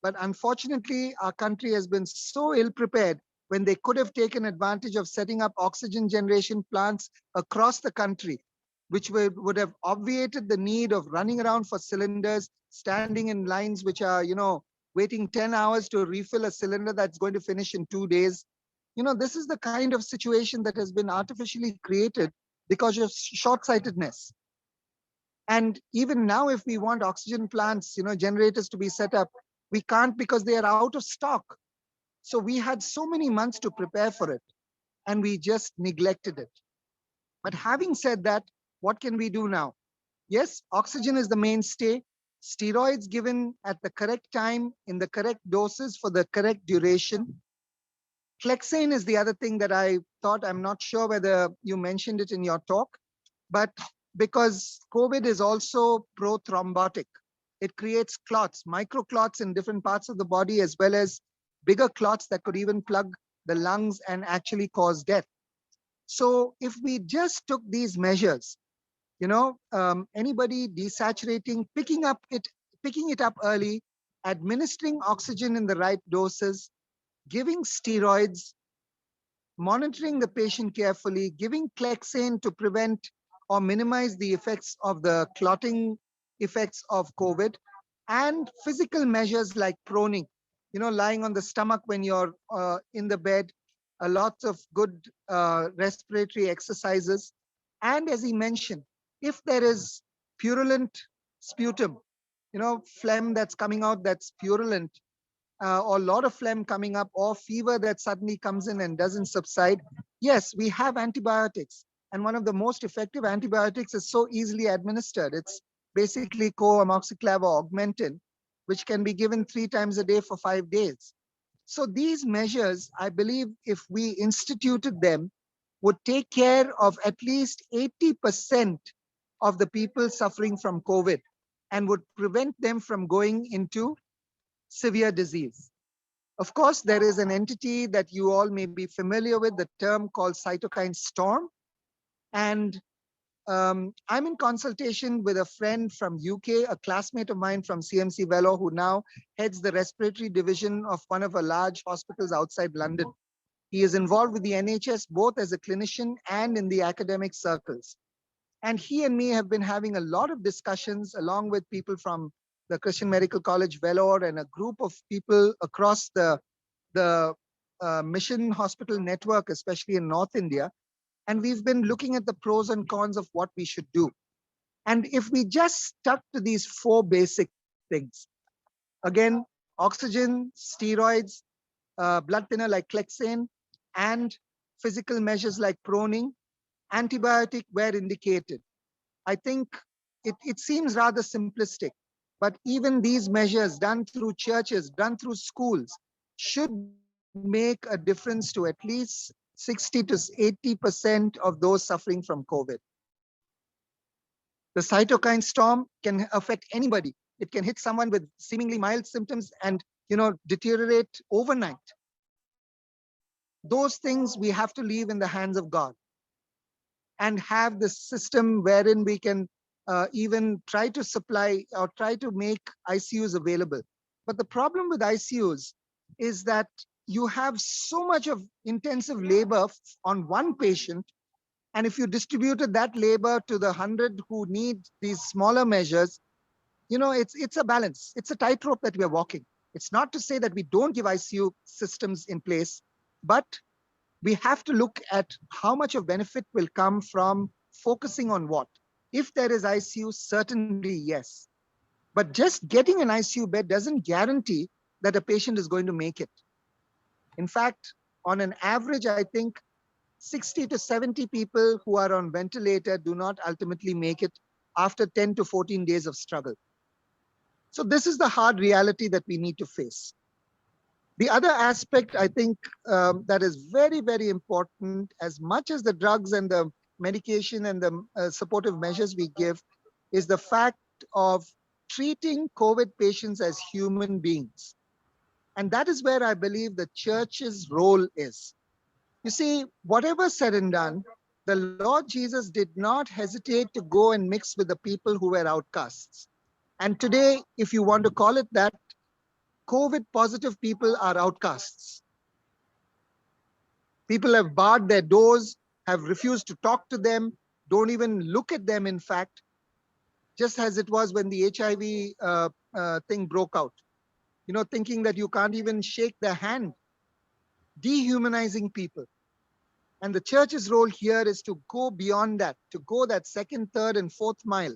but unfortunately, our country has been so ill prepared when they could have taken advantage of setting up oxygen generation plants across the country, which would have obviated the need of running around for cylinders, standing in lines which are, waiting 10 hours to refill a cylinder that's going to finish in 2 days. This is the kind of situation that has been artificially created because of short-sightedness. And even now, if we want oxygen plants, generators to be set up, we can't because they are out of stock. So we had so many months to prepare for it, and we just neglected it. But having said that, what can we do now? Yes, oxygen is the mainstay. Steroids given at the correct time, in the correct doses for the correct duration. Clexane is the other thing that I thought, I'm not sure whether you mentioned it in your talk, but because COVID is also prothrombotic. It creates clots, microclots in different parts of the body, as well as bigger clots that could even plug the lungs and actually cause death. So if we just took these measures, anybody desaturating, picking it up early, administering oxygen in the right doses, giving steroids, monitoring the patient carefully, giving Clexane to prevent or minimize the effects of the clotting effects of COVID, and physical measures like proning, lying on the stomach when you're in the bed, a lot of good respiratory exercises. And as he mentioned, if there is purulent sputum, phlegm that's coming out that's purulent, or a lot of phlegm coming up, or fever that suddenly comes in and doesn't subside, yes, we have antibiotics. And one of the most effective antibiotics is so easily administered. It's basically co-amoxiclav or augmentin, which can be given 3 times a day for 5 days. So these measures, I believe, if we instituted them, would take care of at least 80% of the people suffering from COVID and would prevent them from going into severe disease. Of course, there is an entity that you all may be familiar with, the term called cytokine storm. And I'm in consultation with a friend from UK, a classmate of mine from CMC Vellore, who now heads the respiratory division of one of our large hospitals outside London. He is involved with the NHS, both as a clinician and in the academic circles. And he and me have been having a lot of discussions along with people from the Christian Medical College Vellore and a group of people across the mission hospital network, especially in North India. And we've been looking at the pros and cons of what we should do. And if we just stuck to these 4 basic things, again, oxygen, steroids, blood thinner like Clexane, and physical measures like proning, antibiotic where indicated, I think it seems rather simplistic, but even these measures done through churches, done through schools, should make a difference to at least 60 to 80% of those suffering from COVID. The cytokine storm can affect anybody. It can hit someone with seemingly mild symptoms and deteriorate overnight. Those things we have to leave in the hands of God and have the system wherein we can even try to supply or try to make ICUs available. But the problem with ICUs is that you have so much of intensive labor on one patient. And if you distributed that labor to the 100 who need these smaller measures, it's a balance. It's a tightrope that we're walking. It's not to say that we don't give ICU systems in place, but we have to look at how much of benefit will come from focusing on what. If there is ICU, certainly yes. But just getting an ICU bed doesn't guarantee that a patient is going to make it. In fact, on an average, I think 60 to 70 people who are on ventilator do not ultimately make it after 10 to 14 days of struggle. So this is the hard reality that we need to face. The other aspect, I think, that is very, very important, as much as the drugs and the medication and the supportive measures we give, is the fact of treating COVID patients as human beings. And that is where I believe the church's role is. You see, whatever said and done, the Lord Jesus did not hesitate to go and mix with the people who were outcasts. And today, if you want to call it that, COVID positive people are outcasts. People have barred their doors, have refused to talk to them, don't even look at them, in fact, just as it was when the HIV thing broke out. Thinking that you can't even shake their hand, dehumanizing people. And the church's role here is to go beyond that, to go that second, third, and fourth mile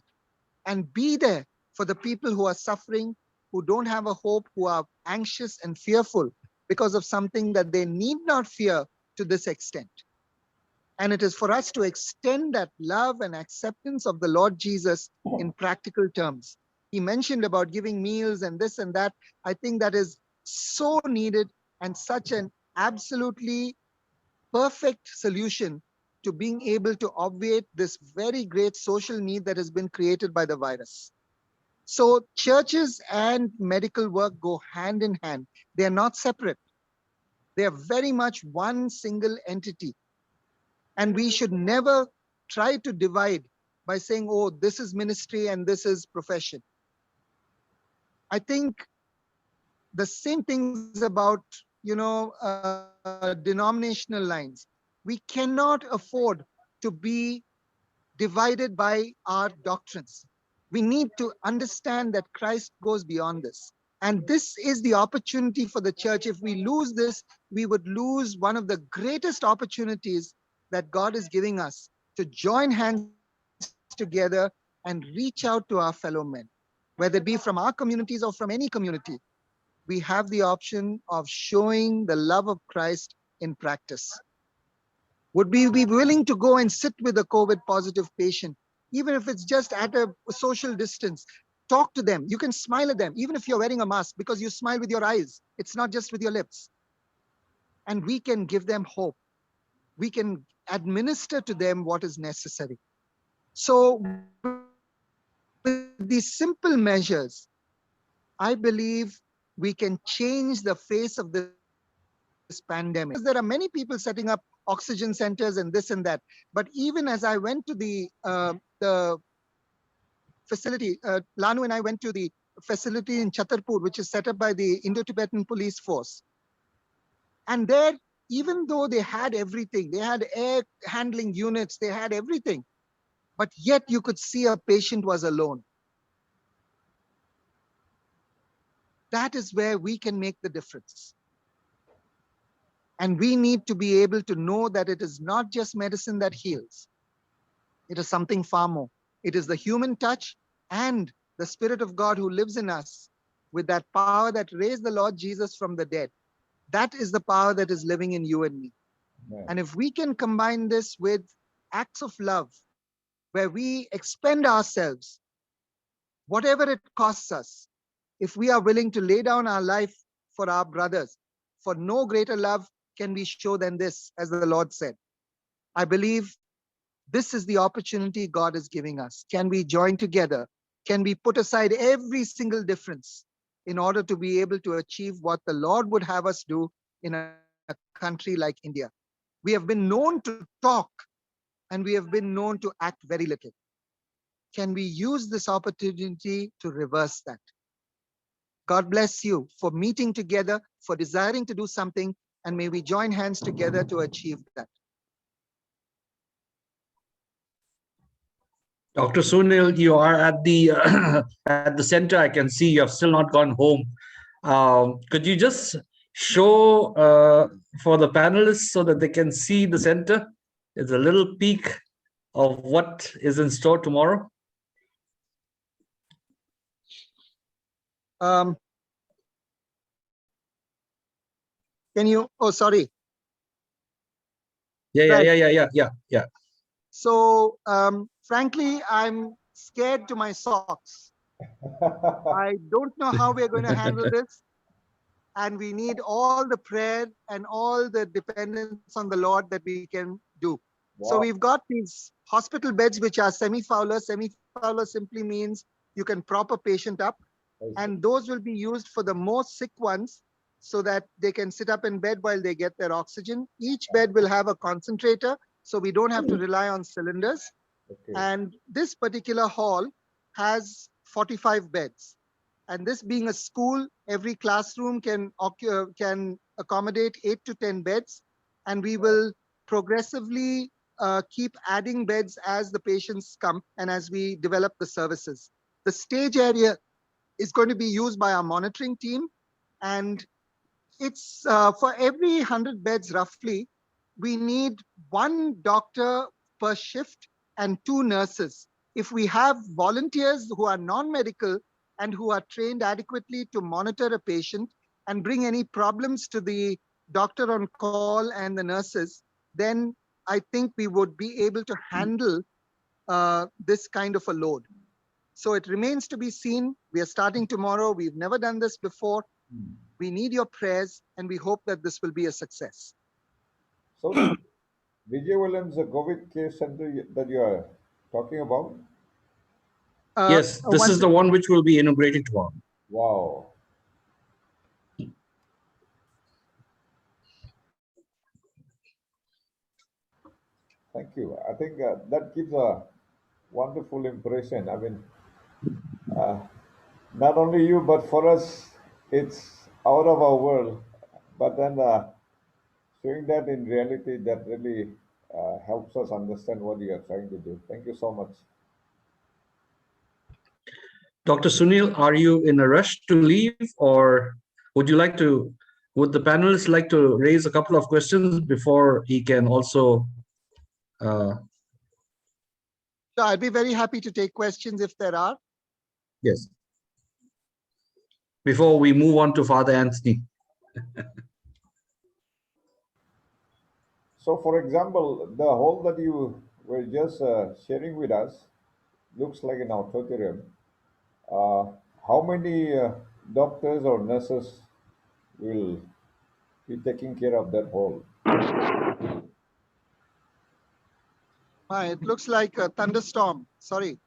and be there for the people who are suffering, who don't have a hope, who are anxious and fearful because of something that they need not fear to this extent. And it is for us to extend that love and acceptance of the Lord Jesus in practical terms. He mentioned about giving meals and this and that. I think that is so needed and such an absolutely perfect solution to being able to obviate this very great social need that has been created by the virus. So churches and medical work go hand in hand. They are not separate. They are very much one single entity. And we should never try to divide by saying, oh, this is ministry and this is profession. I think the same things about, denominational lines. We cannot afford to be divided by our doctrines. We need to understand that Christ goes beyond this. And this is the opportunity for the church. If we lose this, we would lose one of the greatest opportunities that God is giving us to join hands together and reach out to our fellow men, whether it be from our communities or from any community. We have the option of showing the love of Christ in practice. Would we be willing to go and sit with a COVID positive patient, even if it's just at a social distance? Talk to them. You can smile at them, even if you're wearing a mask, because you smile with your eyes. It's not just with your lips. And we can give them hope. We can administer to them what is necessary. So with these simple measures, I believe we can change the face of this pandemic. Because there are many people setting up oxygen centers and this and that. But even as I went to the facility, Lanu and I went to the facility in Chhatarpur, which is set up by the Indo-Tibetan Police Force. And there, even though they had everything, they had air handling units, they had everything, but yet you could see a patient was alone. That is where we can make the difference. And we need to be able to know that it is not just medicine that heals. It is something far more. It is the human touch and the Spirit of God who lives in us with that power that raised the Lord Jesus from the dead. That is the power that is living in you and me. Yeah. And if we can combine this with acts of love, where we expend ourselves, whatever it costs us, if we are willing to lay down our life for our brothers, for no greater love can we show than this, as the Lord said. I believe this is the opportunity God is giving us. Can we join together? Can we put aside every single difference in order to be able to achieve what the Lord would have us do in a country like India? We have been known to talk and we have been known to act very little. Can we use this opportunity to reverse that? God bless you for meeting together, for desiring to do something, and may we join hands together to achieve that. Dr. Sunil, you are at the at the center. I can see you have still not gone home. Could you just show for the panelists so that they can see the center? There's a little peek of what is in store tomorrow. Can you? Oh, sorry. Yeah. So, frankly, I'm scared to my socks. I don't know how we're going to handle this. And we need all the prayer and all the dependence on the Lord that we can do. Wow. So we've got these hospital beds, which are semi-fowler. Semi-fowler simply means you can prop a patient up. And those will be used for the most sick ones so that they can sit up in bed while they get their oxygen. Each bed will have a concentrator, so we don't have to rely on cylinders. Okay. And this particular hall has 45 beds. And this being a school, every classroom can accommodate 8 to 10 beds. And we will progressively keep adding beds as the patients come and as we develop the services. The stage area is going to be used by our monitoring team. And it's for every 100 beds roughly, we need 1 doctor per shift and 2 nurses. If we have volunteers who are non-medical and who are trained adequately to monitor a patient and bring any problems to the doctor on call and the nurses, then I think we would be able to handle this kind of a load. So it remains to be seen. We are starting tomorrow. We've never done this before. We need your prayers, and we hope that this will be a success. So, Vijayan, the COVID care center that you are talking about? Yes, this is the one which will be inaugurated tomorrow. Wow. Thank you. I think that gives a wonderful impression. I mean, uh, not only you, but for us, it's out of our world. But then showing that in reality, that really helps us understand what you are trying to do. Thank you so much. Dr. Sunil, are you in a rush to leave, or would the panelists like to raise a couple of questions before he can also? So I'd be very happy to take questions if there are. Yes. Before we move on to Father Anthony. So, for example, the hall that you were just sharing with us looks like an auditorium. Uh, how many doctors or nurses will be taking care of that hall? It looks like a thunderstorm. Sorry.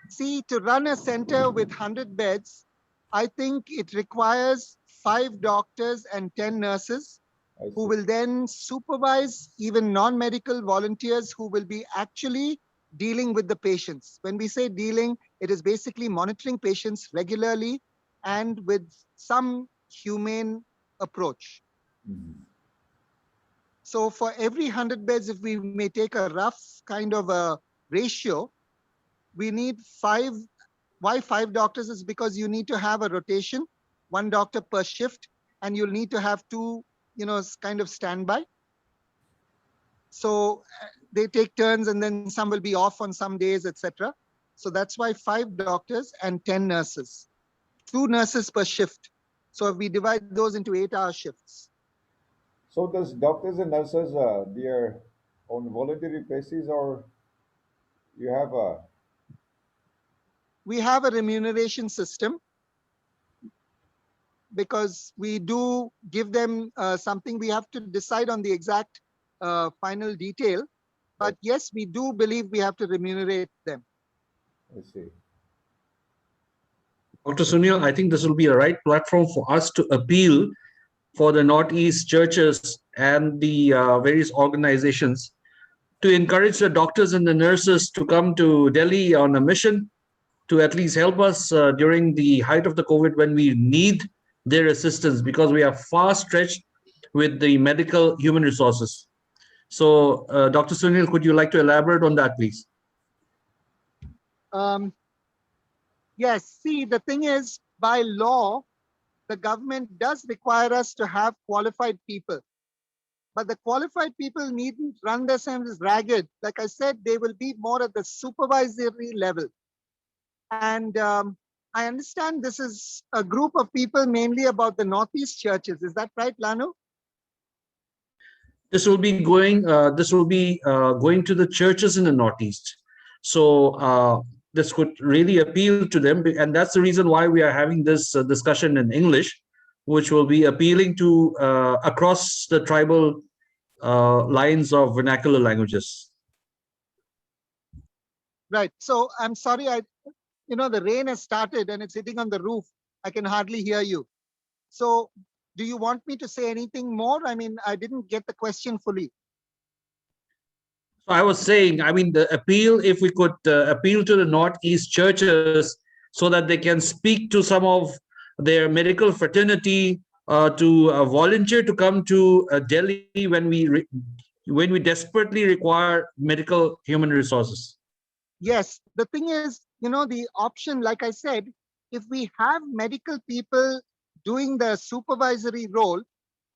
See, to run a center with 100 beds, I think it requires 5 doctors and 10 nurses who will then supervise even non-medical volunteers who will be actually dealing with the patients. When we say dealing, it is basically monitoring patients regularly and with some humane approach. So for every 100 beds, if we may take a rough kind of a ratio, we need 5. Why 5 doctors is because you need to have a rotation, 1 doctor per shift, and you'll need to have 2, kind of standby. So they take turns, and then some will be off on some days, etc. So that's why 5 doctors and 10 nurses, 2 nurses per shift. So if we divide those into 8-hour shifts. So does doctors and nurses they are on voluntary basis, or you have a? We have a remuneration system because we do give them something. We have to decide on the exact final detail. But yes, we do believe we have to remunerate them. I see. Dr. Sunil, I think this will be a right platform for us to appeal for the Northeast churches and the various organizations to encourage the doctors and the nurses to come to Delhi on a mission to at least help us during the height of the COVID when we need their assistance, because we are far stretched with the medical human resources. So, Dr. Sunil, could you like to elaborate on that, please? Yes, see, the thing is, by law, the government does require us to have qualified people. But the qualified people needn't run themselves ragged. Like I said, they will be more at the supervisory level. And I understand this is a group of people mainly about the Northeast churches. Is that right, Lanu? This will be going. Going to the churches in the Northeast. So this could really appeal to them, and that's the reason why we are having this discussion in English, which will be appealing to across the tribal lines of vernacular languages. Right. So I'm sorry, the rain has started and it's hitting on the roof. I can hardly hear you. So do you want me to say anything more? I mean, I didn't get the question fully. So I was saying, I mean, the appeal, if we could appeal to the Northeast churches so that they can speak to some of their medical fraternity to volunteer to come to Delhi when we desperately require medical human resources. Yes, the thing is, the option, like I said, if we have medical people doing the supervisory role,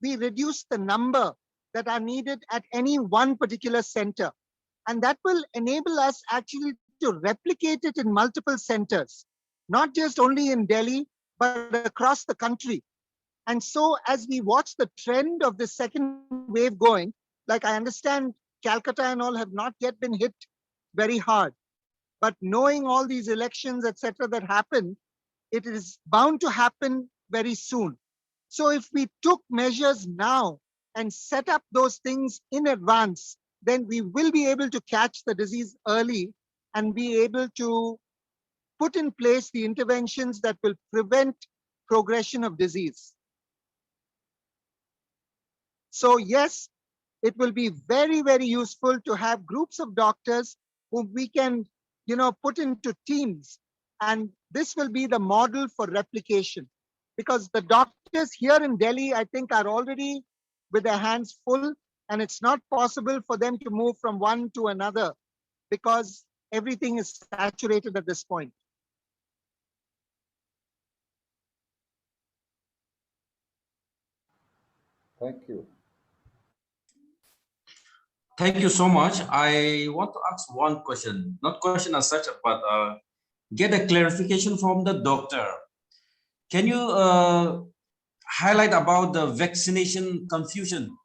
we reduce the number that are needed at any one particular center. And that will enable us actually to replicate it in multiple centers, not just only in Delhi, but across the country. And so as we watch the trend of the second wave going, like I understand Calcutta and all have not yet been hit very hard. But knowing all these elections, etc., that happen, it is bound to happen very soon. So if we took measures now and set up those things in advance, then we will be able to catch the disease early and be able to put in place the interventions that will prevent progression of disease. So yes, it will be very, very useful to have groups of doctors whom we can, put into teams. And this will be the model for replication, because the doctors here in Delhi, I think, are already with their hands full, and it's not possible for them to move from one to another because everything is saturated at this point. Thank you. Thank you so much. I want to ask one question, not question as such, but get a clarification from the doctor. Can you highlight about the vaccination confusion?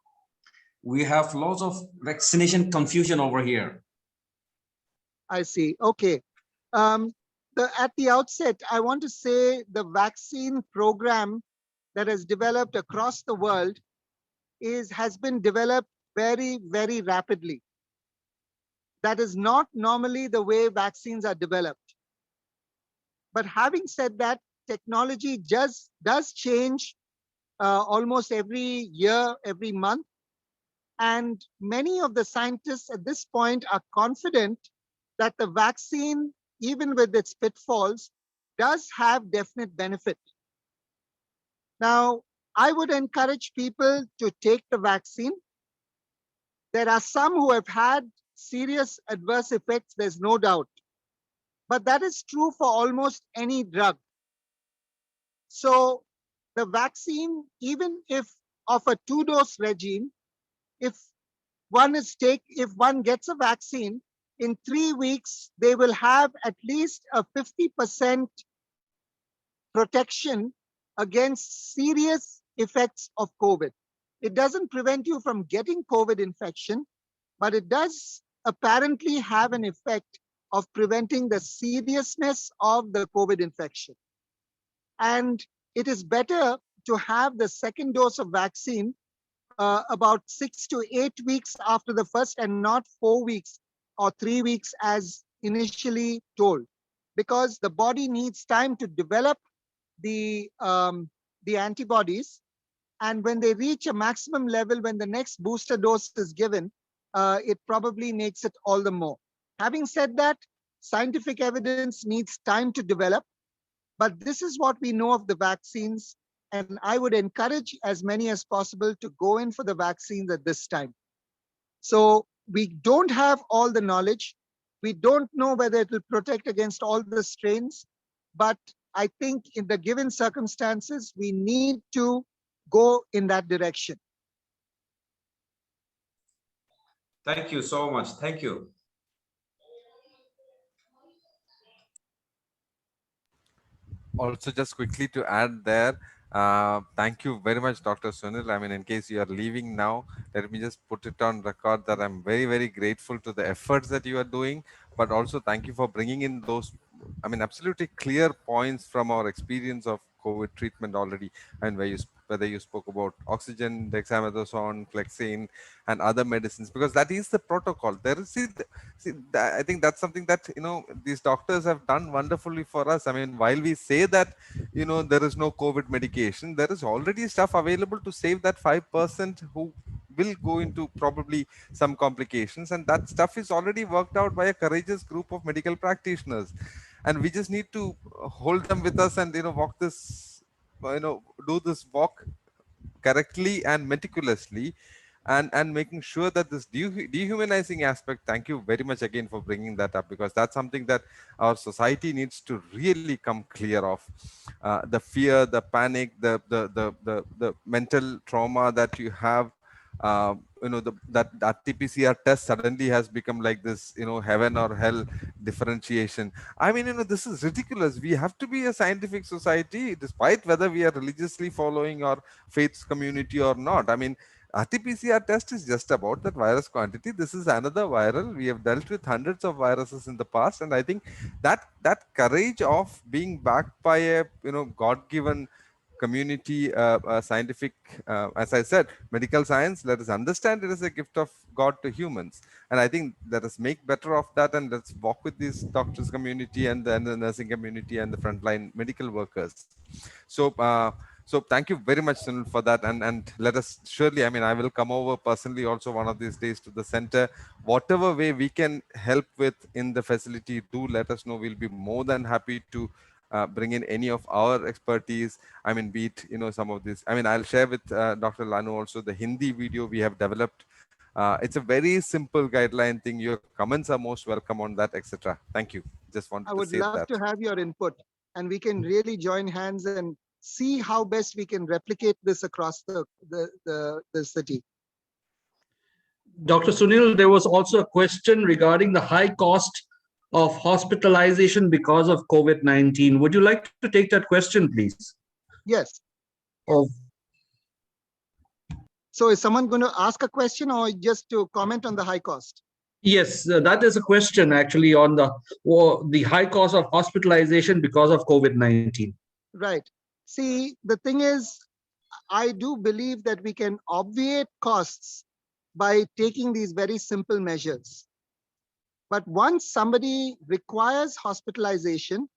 We have lots of vaccination confusion over here. I see. Okay. At the outset, I want to say the vaccine program that has developed across the world has been developed very, very rapidly. That is not normally the way vaccines are developed. But having said that, technology does change almost every year, every month. And many of the scientists at this point are confident that the vaccine, even with its pitfalls, does have definite benefit. Now, I would encourage people to take the vaccine. There are some who have had serious adverse effects, there's no doubt. But that is true for almost any drug. So the vaccine, even if of a 2-dose regime, if one gets a vaccine, in 3 weeks, they will have at least a 50% protection against serious effects of COVID. It doesn't prevent you from getting COVID infection, but it does apparently have an effect of preventing the seriousness of the COVID infection. And it is better to have the second dose of vaccine about 6 to 8 weeks after the first, and not 4 weeks or 3 weeks as initially told, because the body needs time to develop the antibodies. And when they reach a maximum level, when the next booster dose is given, it probably makes it all the more. Having said that, scientific evidence needs time to develop, but this is what we know of the vaccines. And I would encourage as many as possible to go in for the vaccines at this time. So we don't have all the knowledge. We don't know whether it will protect against all the strains, but I think in the given circumstances, we need to go in that direction. Thank you so much. Thank you. Also, just quickly to add there, thank you very much, Dr. Sunil. I mean, in case you are leaving now, let me just put it on record that I'm very, very grateful to the efforts that you are doing, but also thank you for bringing in those, I mean, absolutely clear points from our experience of COVID treatment already, and whether you spoke about oxygen, dexamethasone, flexane, and other medicines, because that is the protocol. There is, I think that's something that, these doctors have done wonderfully for us. I mean, while we say that, there is no COVID medication, there is already stuff available to save that 5% who will go into probably some complications, and that stuff is already worked out by a courageous group of medical practitioners, and we just need to hold them with us and walk this, do this walk correctly and meticulously, and making sure that this dehumanizing aspect, thank you very much again for bringing that up, because that's something that our society needs to really come clear of. The fear, the panic, the mental trauma that you have, that RT-PCR test suddenly has become like this, heaven or hell differentiation. I mean, this is ridiculous. We have to be a scientific society, despite whether we are religiously following our faith's community or not. I mean, RT-PCR test is just about that virus quantity. This is another viral. We have dealt with hundreds of viruses in the past, and I think that courage of being backed by a God-given community, scientific, as I said, medical science. Let us understand it is a gift of God to humans. And I think let us make better of that, and let's walk with this doctors community and the nursing community and the frontline medical workers. So, so thank you very much, Sunil, for that. And let us surely, I mean, I will come over personally also one of these days to the center. Whatever way we can help with in the facility, do let us know. We'll be more than happy to bring in any of our expertise. I mean, be it, some of this. I mean, I'll share with Dr. Lanu also the Hindi video we have developed. It's a very simple guideline thing. Your comments are most welcome on that, etc. Thank you. Just wanted I to would say love that. to have your input, and we can really join hands and see how best we can replicate this across the city. Dr. Sunil, there was also a question regarding the high cost of hospitalization because of COVID-19. Would you like to take that question, please? Yes. Oh. So is someone going to ask a question or just to comment on the high cost? Yes, that is a question actually on the high cost of hospitalization because of COVID-19. Right. See, the thing is, I do believe that we can obviate costs by taking these very simple measures. But once somebody requires hospitalization,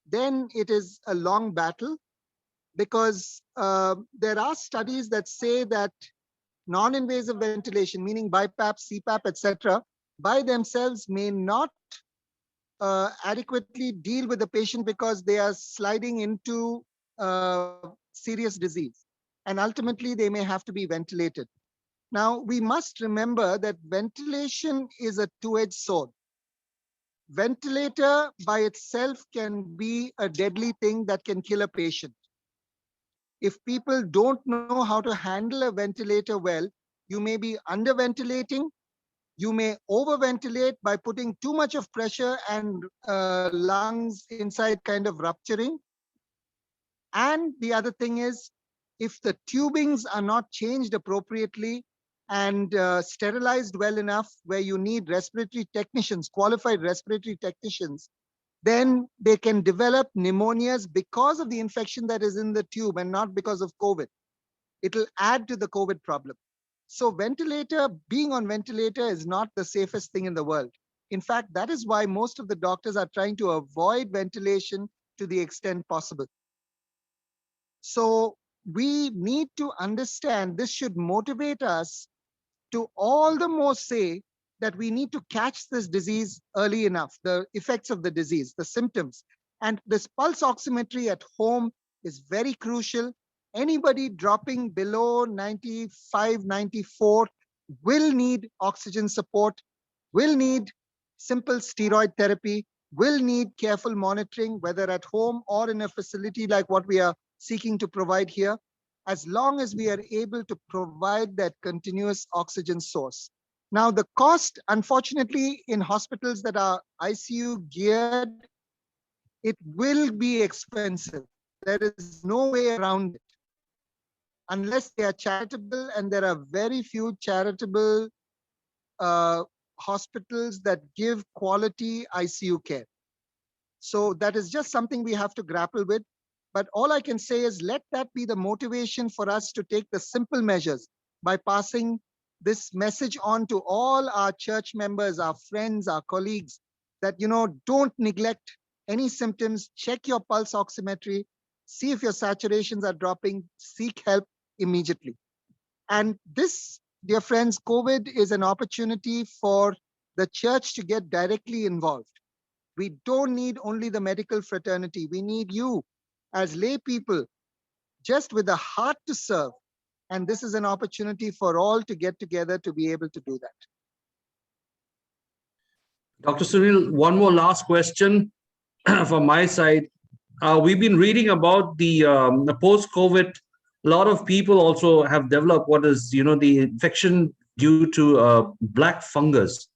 then it is a long battle, because there are studies that say that non-invasive ventilation, meaning BiPAP, CPAP, etc., by themselves may not adequately deal with the patient because they are sliding into serious disease. And ultimately, they may have to be ventilated. Now, we must remember that ventilation is a two-edged sword. Ventilator by itself can be a deadly thing that can kill a patient. If people don't know how to handle a ventilator well, you may be underventilating, you may overventilate by putting too much of pressure and lungs inside kind of rupturing. And the other thing is, if the tubings are not changed appropriately and sterilized well enough, where you need respiratory technicians, qualified respiratory technicians, then they can develop pneumonias because of the infection that is in the tube and not because of COVID. It'll add to the COVID problem. So being on ventilator is not the safest thing in the world. In fact, that is why most of the doctors are trying to avoid ventilation to the extent possible. So we need to understand, this should motivate us to all the more say that we need to catch this disease early enough, the effects of the disease, the symptoms. And this pulse oximetry at home is very crucial. Anybody dropping below 95, 94 will need oxygen support, will need simple steroid therapy, will need careful monitoring, whether at home or in a facility like what we are seeking to provide here, as long as we are able to provide that continuous oxygen source. Now, the cost, unfortunately, in hospitals that are ICU geared, it will be expensive. There is no way around it. Unless they are charitable, and there are very few charitable hospitals that give quality ICU care. So that is just something we have to grapple with. But all I can say is let that be the motivation for us to take the simple measures by passing this message on to all our church members, our friends, our colleagues, that, don't neglect any symptoms, check your pulse oximetry, see if your saturations are dropping, seek help immediately. And this, dear friends, COVID is an opportunity for the church to get directly involved. We don't need only the medical fraternity. We need you as lay people, just with a heart to serve. And this is an opportunity for all to get together to be able to do that. Dr. Sunil, one more last question from my side. We've been reading about the post-COVID. A lot of people also have developed what is, the infection due to black fungus.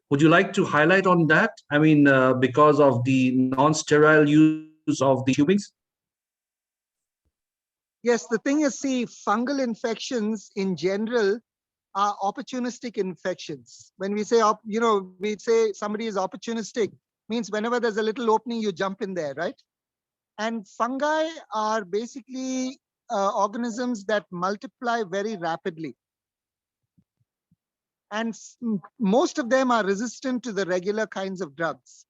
Would you like to highlight on that? I mean, because of the non-sterile use of the tubings? Yes, the thing is, see, fungal infections in general are opportunistic infections. When we say, we say somebody is opportunistic, means whenever there's a little opening, you jump in there, right? And fungi are basically organisms that multiply very rapidly. And most of them are resistant to the regular kinds of drugs.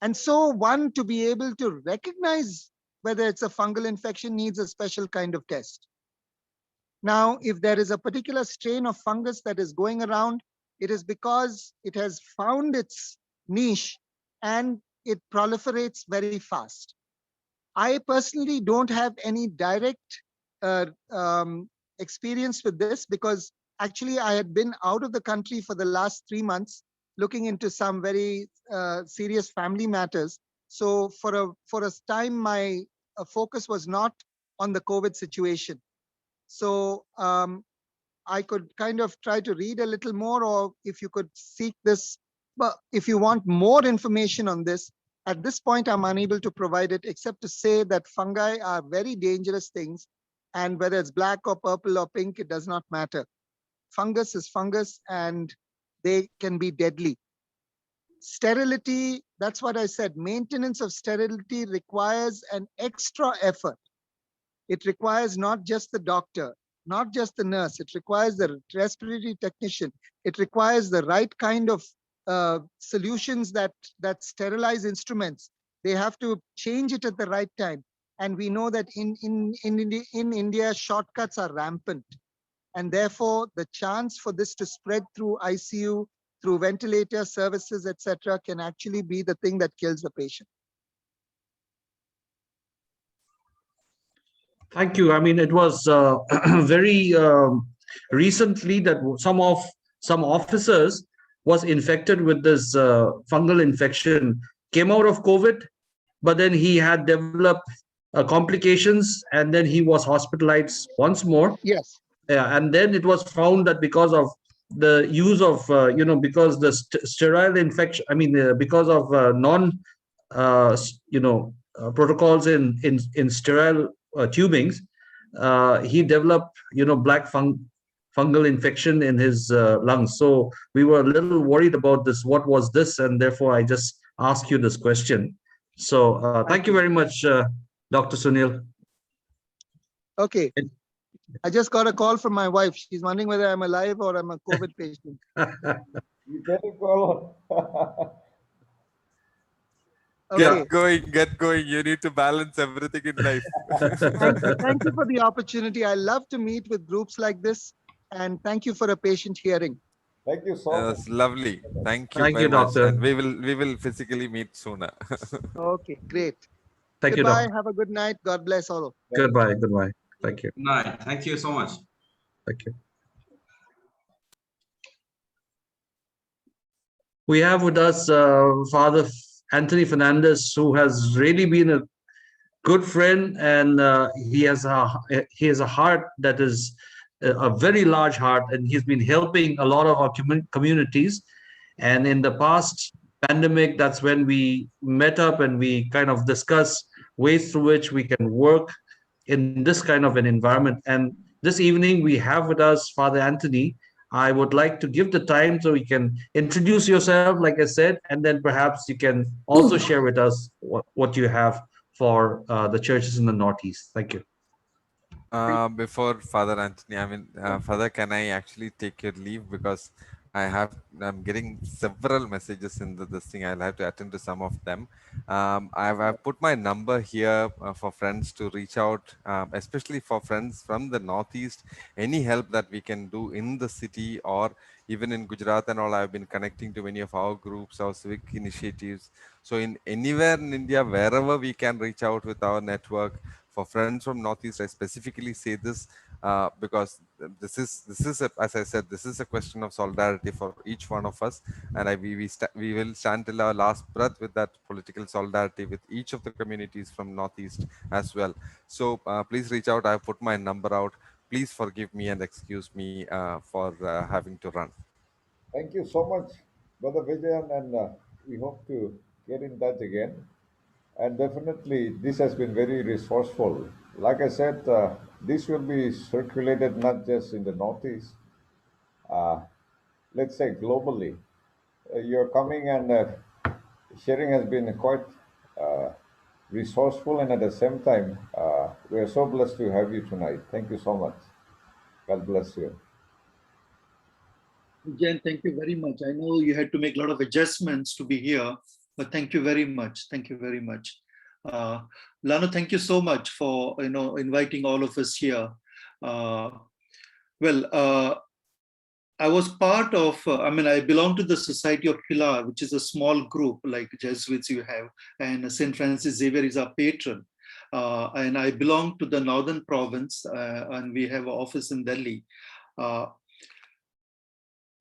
And so one to be able to recognize whether it's a fungal infection needs a special kind of test. Now, if there is a particular strain of fungus that is going around, it is because it has found its niche and it proliferates very fast. I personally don't have any direct experience with this because actually I had been out of the country for the last 3 months looking into some very serious family matters. So for a time, my focus was not on the COVID situation. So I could kind of try to read a little more, or if you could seek this, but if you want more information on this, at this point, I'm unable to provide it, except to say that fungi are very dangerous things. And whether it's black or purple or pink, it does not matter. Fungus is fungus and they can be deadly. Sterility, that's what I said. Maintenance of sterility requires an extra effort. It requires not just the doctor, not just the nurse. It requires the respiratory technician. It requires the right kind of solutions that sterilize instruments. They have to change it at the right time. And we know that in India, shortcuts are rampant. And therefore, the chance for this to spread through ICU, through ventilator services, etc., can actually be the thing that kills the patient. Thank you. I mean, it was very recently that some officers was infected with this fungal infection, came out of COVID, but then he had developed complications, and then he was hospitalized once more. Yes. Yeah, and then it was found that because of the use of because the sterile infection, I mean, because of non protocols in sterile tubings, he developed black fungal infection in his lungs. So we were a little worried about this. What was this? And therefore, I just asked you this question. So thank you very much, Dr. Sunil. Okay. I just got a call from my wife. She's wondering whether I'm alive or I'm a COVID patient. You get a call. Okay. Get going. You need to balance everything in life. Thank you for the opportunity. I love to meet with groups like this, and thank you for a patient hearing. Thank you so much. That's lovely. Thank you Thank very you, much. doctor. And we will physically meet sooner. Okay, great. Thank you, Goodbye. doctor. Have a good night. God bless all of you. Goodbye. Goodbye. Thank you. Night. Thank you so much. Thank you. We have with us Father Anthony Fernandes, who has really been a good friend, and he has a heart that is a very large heart, and he's been helping a lot of our communities. And in the past pandemic, that's when we met up and we kind of discuss ways through which we can work in this kind of an environment. And this evening we have with us Father Anthony. I would like to give the time so you can introduce yourself, like I said, and then perhaps you can also share with us what you have for the churches in the Northeast. Thank you. Before Father Anthony, I mean, Father, can I actually take your leave, because I'm getting several messages in this thing. I'll have to attend to some of them. I've put my number here for friends to reach out, especially for friends from the Northeast. Any help that we can do in the city or even in Gujarat and all, I've been connecting to many of our groups, our civic initiatives. So in anywhere in India, wherever we can reach out with our network, for friends from Northeast, I specifically say this because this is as I said, this is a question of solidarity for each one of us, and we will stand till our last breath with that political solidarity with each of the communities from Northeast as well. So please reach out. I've put my number out. Please forgive me and excuse me for having to run. Thank you so much, Brother Vijayan, and we hope to get in touch again. And definitely, this has been very resourceful. Like I said, this will be circulated not just in the Northeast, uh, let's say globally. Your coming and sharing has been quite uh, resourceful, and at the same time, we are so blessed to have you tonight. Thank you so much. God bless you. Jen, thank you very much. I know you had to make a lot of adjustments to be here, but thank you very much. Thank you very much. Lano, thank you so much for inviting all of us here. I was part of, I belong to the Society of Pilar, which is a small group like Jesuits you have, and St. Francis Xavier is our patron. And I belong to the Northern Province, and we have an office in Delhi.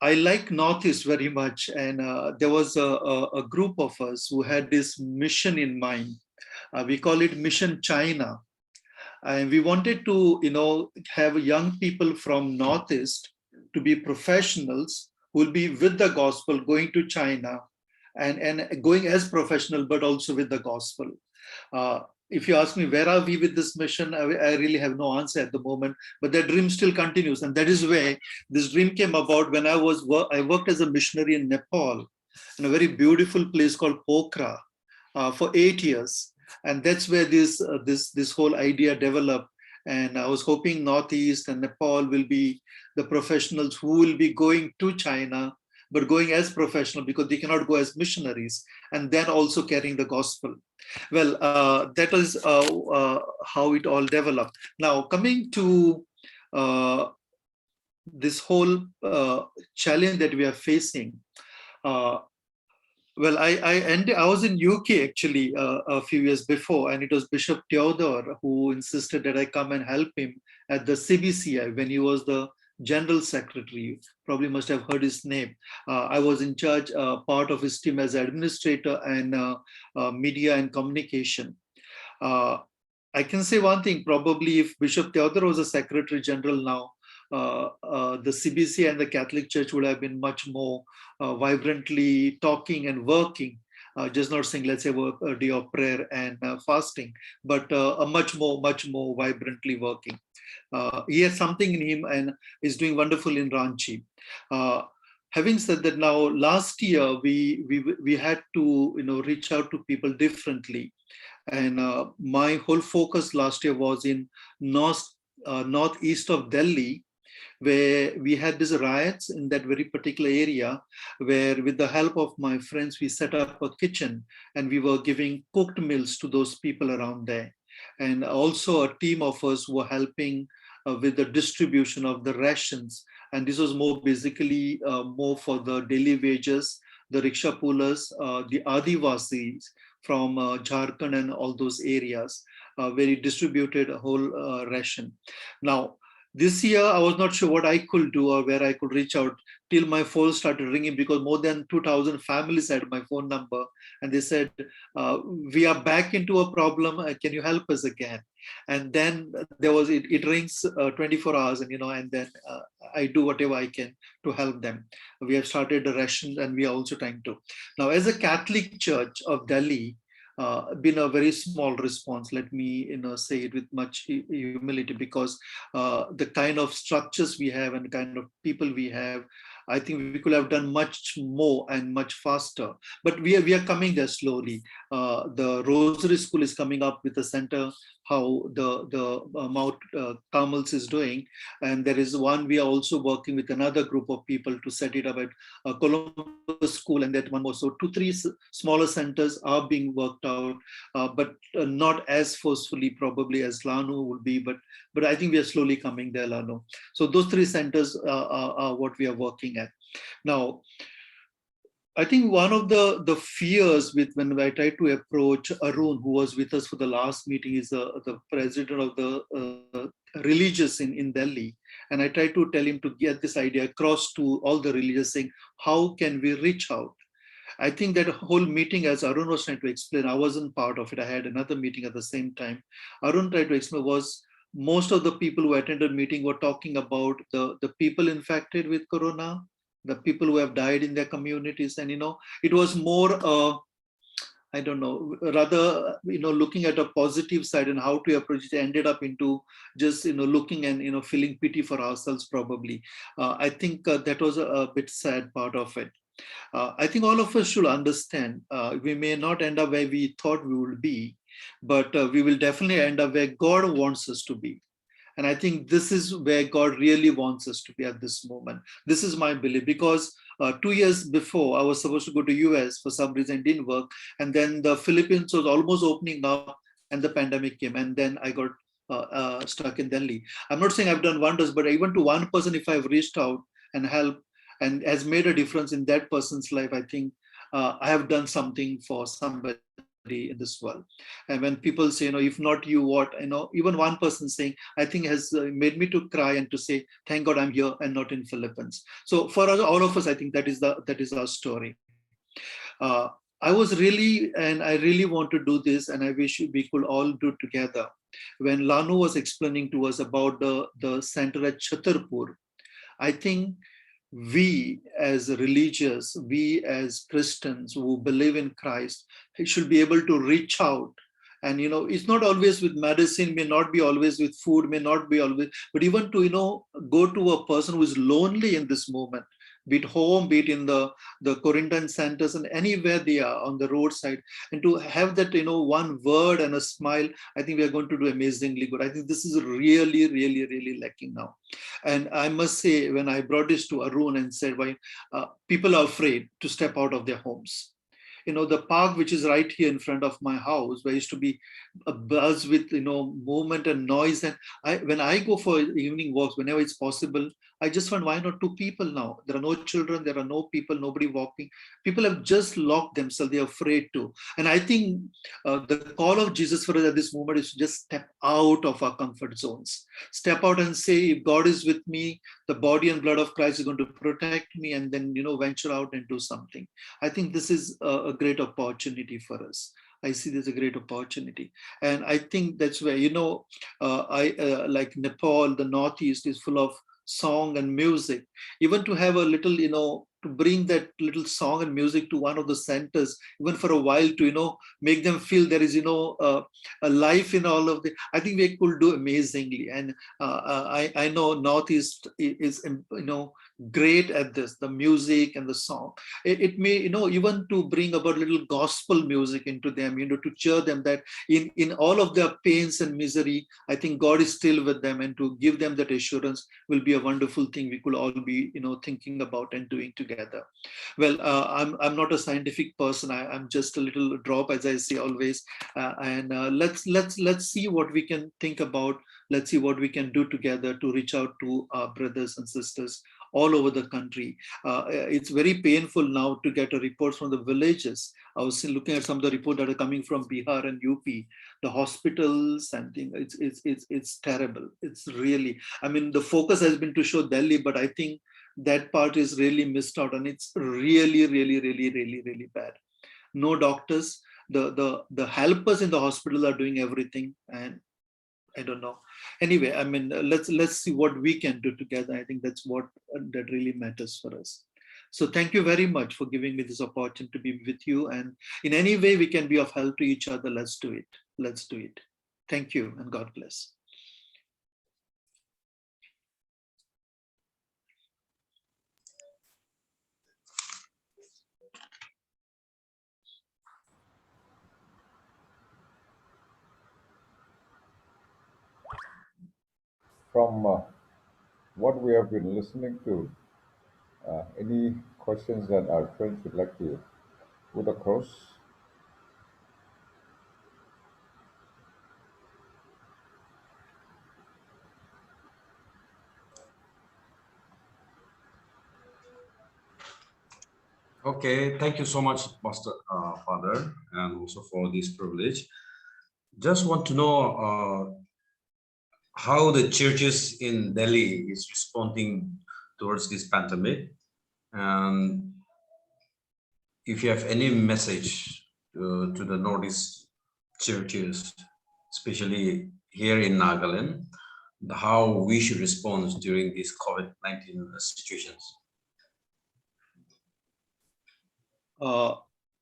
I like Northeast very much, and there was a group of us who had this mission in mind. We call it Mission China. And we wanted to, have young people from Northeast to be professionals who will be with the gospel going to China and going as professional, but also with the gospel. If you ask me, where are we with this mission? I really have no answer at the moment, but that dream still continues. And that is where this dream came about when I worked as a missionary in Nepal, in a very beautiful place called Pokhara for 8 years. And that's where this whole idea developed. And I was hoping Northeast and Nepal will be the professionals who will be going to China, but going as professional because they cannot go as missionaries, and then also carrying the gospel. Well, that is how it all developed. Now, coming to this whole challenge that we are facing, well, I was in UK actually a few years before, and it was Bishop Theodore who insisted that I come and help him at the CBCI when he was the General Secretary. You probably must have heard his name. I was in charge, part of his team as administrator and media and communication. I can say one thing, probably if Bishop Theodore was a Secretary General now, the CBC and the Catholic Church would have been much more vibrantly talking and working, just not saying, let's say, a day of prayer and fasting, but a much more vibrantly working. He has something in him and is doing wonderful in Ranchi. Having said that, now last year we had to reach out to people differently, and my whole focus last year was in northeast of Delhi, where we had these riots in that very particular area, where with the help of my friends, we set up a kitchen and we were giving cooked meals to those people around there. And also a team of us were helping with the distribution of the rations. And this was more basically more for the daily wages, the rickshaw pullers, the Adivasis from Jharkhand and all those areas, where we distributed a whole ration. Now, this year, I was not sure what I could do or where I could reach out till my phone started ringing, because more than 2,000 families had my phone number. And they said, we are back into a problem. Can you help us again? And then there was, it rings 24 hours and then I do whatever I can to help them. We have started the rations and we are also trying to. Now, as a Catholic Church of Delhi, been a very small response, let me say it with much humility, because the kind of structures we have and the kind of people we have, I think we could have done much more and much faster, but we are coming there slowly. The Rosary School is coming up with a center, how the Mount Carmel is doing, and there is one, we are also working with another group of people to set it up at Columbus School, and that one more. So 2-3 smaller centers are being worked out, but not as forcefully probably as Lanu will be, but I think we are slowly coming there, Lanu. So those 3 centers are what we are working at. Now, I think one of the fears with when I tried to approach Arun, who was with us for the last meeting, is the president of the religious in Delhi. And I tried to tell him to get this idea across to all the religious, saying, how can we reach out? I think that whole meeting, as Arun was trying to explain, I wasn't part of it. I had another meeting at the same time. Arun tried to explain was, most of the people who attended the meeting were talking about the people infected with corona, the people who have died in their communities. And, it was more, I don't know, rather, looking at a positive side and how to approach it, ended up into just, looking and, feeling pity for ourselves probably. I think that was a bit sad part of it. I think all of us should understand, we may not end up where we thought we would be, but we will definitely end up where God wants us to be. And I think this is where God really wants us to be at this moment. This is my belief, because 2 years before I was supposed to go to US, for some reason it didn't work. And then the Philippines was almost opening up and the pandemic came, and then I got stuck in Delhi. I'm not saying I've done wonders, but even to one person, if I've reached out and helped and has made a difference in that person's life, I think I have done something for somebody in this world. And when people say, if not you, what, even one person saying, I think has made me to cry and to say, thank God I'm here and not in Philippines. So for us, all of us, I think that is our story. I was really, and I really want to do this, and I wish we could all do it together. When Lanu was explaining to us about the center at Chhatarpur, I think we as religious, we as Christians who believe in Christ, should be able to reach out. And it's not always with medicine, may not be always with food, may not be always, but even to go to a person who is lonely in this moment, be it home, be it in the quarantine centers, and anywhere they are on the roadside, and to have that one word and a smile, I think we are going to do amazingly good. I think this is really, really, really lacking now. And I must say, when I brought this to Arun and said, why people are afraid to step out of their homes. The park, which is right here in front of my house, where used to be a buzz with, movement and noise. And when I go for evening walks, whenever it's possible, I just find, why not 2 people now? There are no children, there are no people, nobody walking. People have just locked themselves, they're afraid to. And I think the call of Jesus for us at this moment is to just step out of our comfort zones. Step out and say, if God is with me, the body and blood of Christ is going to protect me, and then, venture out and do something. I think this is a great opportunity for us. I see there's a great opportunity. And I think that's where, like Nepal, the Northeast is full of song and music. Even to have a little, to bring that little song and music to one of the centers, even for a while, to, make them feel there is, a life in all of the, I think we could do amazingly. And I know Northeast is, great at this, the music and the song. It may, even to bring about little gospel music into them, to cheer them that in all of their pains and misery, I think God is still with them, and to give them that assurance will be a wonderful thing we could all be, thinking about and doing together. Well, I'm not a scientific person. I'm just a little drop, as I say always. And let's see what we can think about. Let's see what we can do together to reach out to our brothers and sisters all over the country. It's very painful now to get a report from the villages. I was looking at some of the reports that are coming from Bihar and UP. The hospitals and things, it's terrible. It's really, I mean, the focus has been to show Delhi, but I think that part is really missed out, and it's really, really, really, really, really bad. No doctors. The helpers in the hospital are doing everything, and I don't know. Anyway, I mean, let's see what we can do together. I think that's what that really matters for us. So thank you very much for giving me this opportunity to be with you. And in any way we can be of help to each other, let's do it. Let's do it. Thank you, and God bless. From what we have been listening to, any questions that our friends would like to put across? Okay, thank you so much, Pastor Father, and also for this privilege. Just want to know how the churches in Delhi is responding towards this pandemic, and if you have any message to the Northeast churches, especially here in Nagaland, how we should respond during these COVID-19 situations.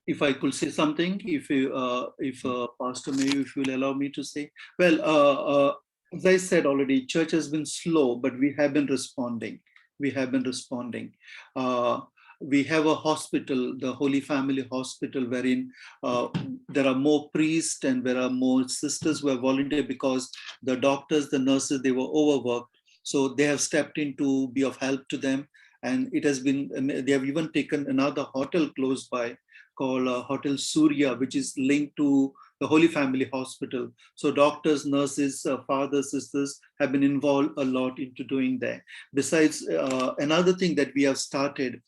If I could say something, if Pastor Meyu, if you will allow me to say, well, as I said already, church has been slow, but we have been responding. We have been responding. we have a hospital, the Holy Family Hospital, wherein there are more priests and there are more sisters who have volunteered because the doctors, the nurses, they were overworked. So they have stepped in to be of help to them. And it has been, they have even taken another hotel close by called Hotel Surya, which is linked to the Holy Family Hospital. So doctors, nurses, fathers, sisters have been involved a lot into doing that. Besides, another thing that we have started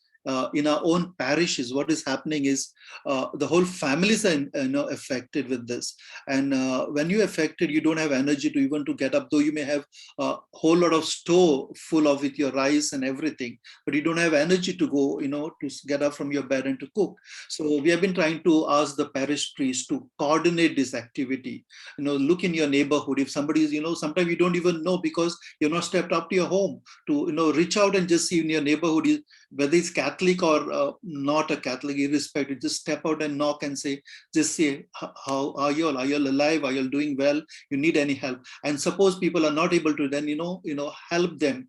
in our own parishes, what is happening is the whole families are affected with this. And when you're affected, you don't have energy to even to get up, though you may have a whole lot of store full of with your rice and everything, but you don't have energy to go, to get up from your bed and to cook. So we have been trying to ask the parish priest to coordinate this activity. Look in your neighborhood. If somebody is, sometimes you don't even know because you're not stepped up to your home to, reach out and just see in your neighborhood, whether it's Catholic or not a Catholic, irrespective, just step out and knock and say, how are you all? Are you all alive? Are you all doing well? You need any help? And suppose people are not able to, then, help them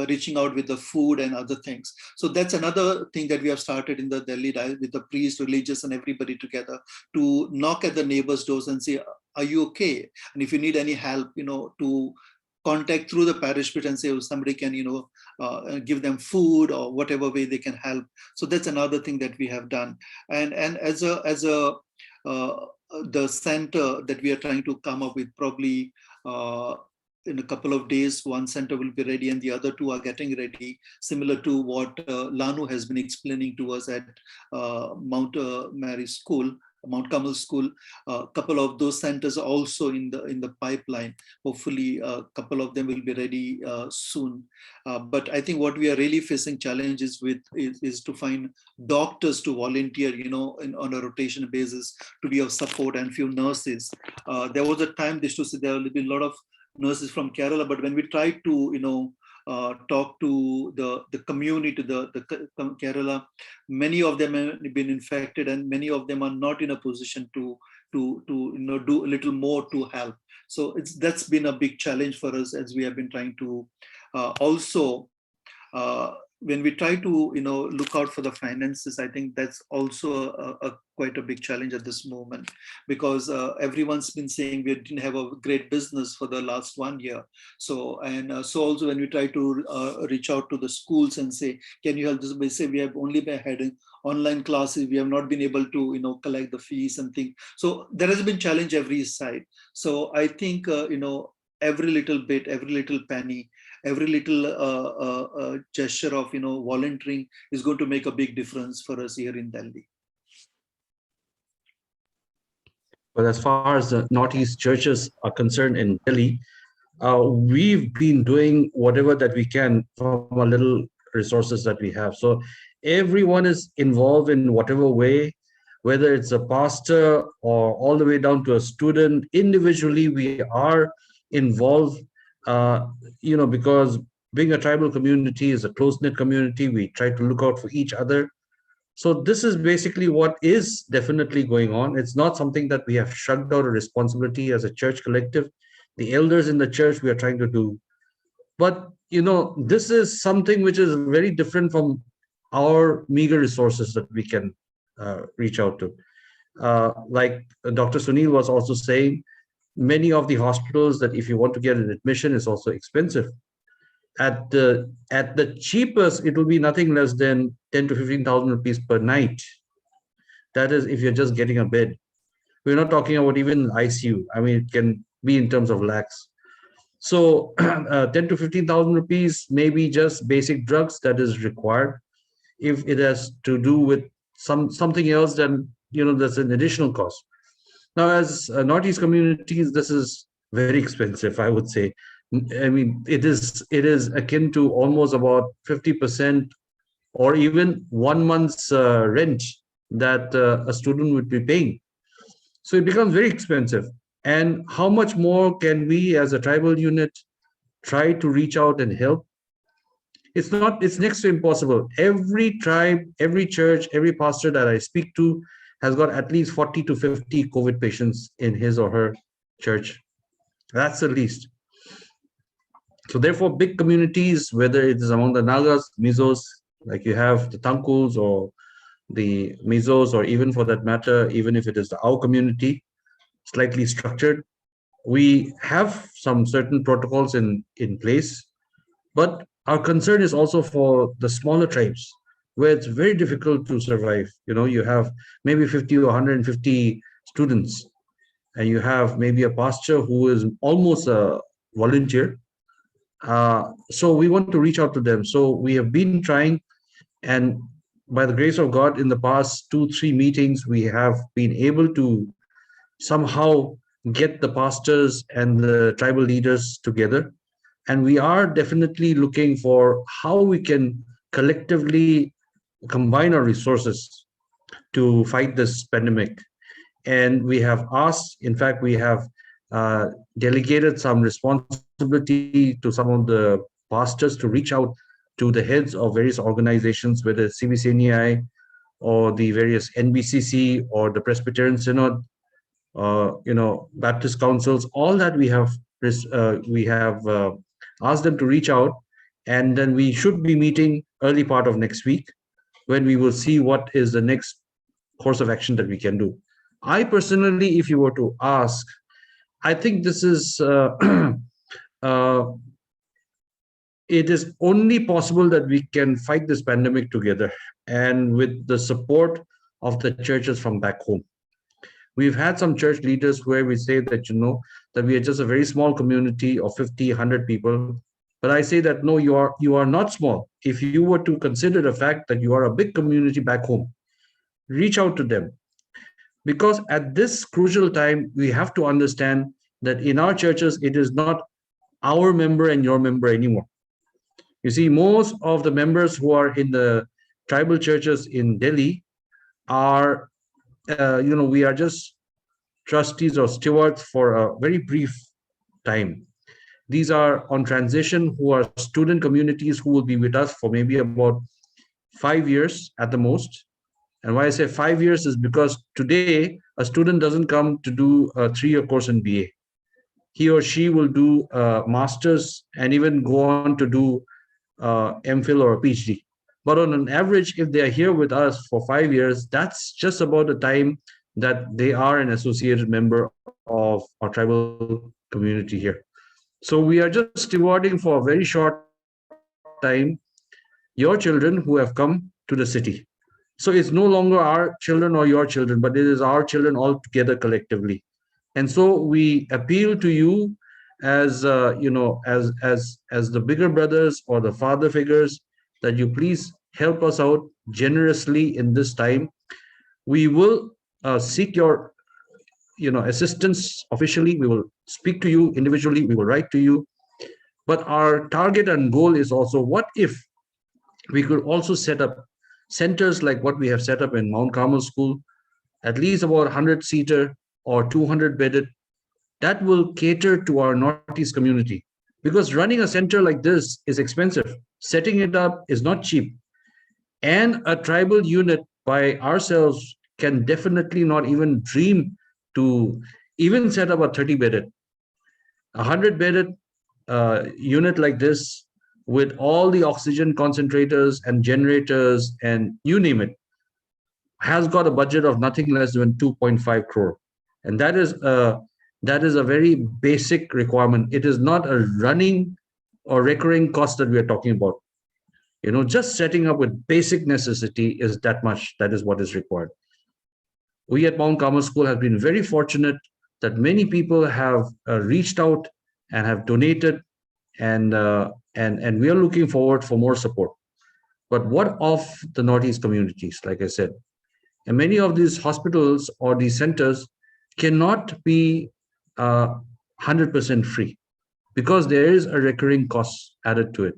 reaching out with the food and other things. So that's another thing that we have started in the Delhi with the priests, religious and everybody together to knock at the neighbors' doors and say, are you okay? And if you need any help, to contact through the parish priest and say, oh, somebody can, give them food or whatever way they can help. So that's another thing that we have done. And as the center that we are trying to come up with, probably in a couple of days, one center will be ready and the other two are getting ready, similar to what Lanu has been explaining to us at Mount Mary School. Mount Carmel School, a couple of those centers are also in the pipeline. Hopefully, a couple of them will be ready soon. But I think what we are really facing challenges with is to find doctors to volunteer, on a rotation basis to be of support, and few nurses. There was a time there will be a lot of nurses from Kerala, but when we tried to, talk to the community, the Kerala, many of them have been infected and many of them are not in a position to do a little more to help. So that's been a big challenge for us as we have been trying to also when we try to look out for the finances. I think that's also quite a big challenge at this moment, because everyone's been saying we didn't have a great business for the last 1 year. So also when we try to reach out to the schools and say, can you help us? We say we have only been having online classes. We have not been able to collect the fees and things. So there has been challenge every side. So I think every little bit, every little penny, every little gesture of volunteering is going to make a big difference for us here in Delhi. Well, as far as the Northeast churches are concerned in Delhi, we've been doing whatever that we can from our little resources that we have. So everyone is involved in whatever way, whether it's a pastor or all the way down to a student. Individually, we are involved, because being a tribal community is a close-knit community. We try to look out for each other. So this is basically what is definitely going on. It's not something that we have shrugged out a responsibility as a church collective. The elders in the church, we are trying to do. But, this is something which is very different from our meager resources that we can reach out to. Like Dr. Sunil was also saying, many of the hospitals that if you want to get an admission is also expensive. At the cheapest, it will be nothing less than 10 to 15,000 rupees per night. That is if you're just getting a bed. We're not talking about even ICU. I mean, it can be in terms of lakhs. So 10 to 15,000 rupees, maybe just basic drugs that is required. If it has to do with something else, then that's an additional cost. Now, as Northeast communities, this is very expensive, I would say. I mean, it is akin to almost about 50% or even 1 month's rent that a student would be paying. So it becomes very expensive. And how much more can we as a tribal unit try to reach out and help? It's next to impossible. Every tribe, every church, every pastor that I speak to has got at least 40 to 50 COVID patients in his or her church. That's the least. So therefore, big communities, whether it is among the Nagas, Mizos, Like you have the Tangkuls or the Mizos, or even for that matter, even if it is the Ao community, slightly structured. We have some certain protocols in place, but our concern is also for the smaller tribes where it's very difficult to survive. You have maybe 50 or 150 students, and you have maybe a pastor who is almost a volunteer. So we want to reach out to them. So we have been trying, and by the grace of God, in the past 2-3 meetings, we have been able to somehow get the pastors and the tribal leaders together. And we are definitely looking for how we can collectively combine our resources to fight this pandemic. And we have asked, in fact, we have delegated some responsibility to some of the pastors to reach out to the heads of various organizations, whether it's CBCNEI or the various NBCC or the Presbyterian Synod, Baptist councils, all that we have asked them to reach out, and then we should be meeting early part of next week when we will see what is the next course of action that we can do. I personally, if you were to ask, I think this is it is only possible that we can fight this pandemic together and with the support of the churches from back home. We've had some church leaders where we say that, that we are just a very small community of 50, 100 people. But I say that, no, you are not small. If you were to consider the fact that you are a big community back home, reach out to them. Because at this crucial time, we have to understand that in our churches, it is not our member and your member anymore. You see, most of the members who are in the tribal churches in Delhi are, we are just trustees or stewards for a very brief time. These are on transition, who are student communities who will be with us for maybe about 5 years at the most. And why I say 5 years is because today a student doesn't come to do a 3-year course in BA. He or she will do a master's and even go on to do MPhil or a PhD. But on an average, if they are here with us for 5 years, that's just about the time that they are an associated member of our tribal community here. So we are just stewarding for a very short time your children who have come to the city. So it's no longer our children or your children, but it is our children all together collectively. And so we appeal to you as as the bigger brothers or the father figures, that you please help us out generously in this time. We will seek your assistance officially. We will speak to you individually. We will write to you. But our target and goal is also, what if we could also set up centers like what we have set up in Mount Carmel School, at least about 100-seater or 200-bedded, that will cater to our Northeast community. Because running a center like this is expensive. Setting it up is not cheap. And a tribal unit by ourselves can definitely not even dream to even set up a 30-bedded. A 100-bedded unit like this, with all the oxygen concentrators and generators and you name it, has got a budget of nothing less than 2.5 crore. And that is a very basic requirement. It is not a running or recurring cost that we are talking about. Just setting up with basic necessity is that much. That is what is required. We at Mount Carmel School have been very fortunate that many people have reached out and have donated, and we are looking forward for more support. But what of the Northeast communities, like I said? And many of these hospitals or these centers cannot be 100% free, because there is a recurring cost added to it.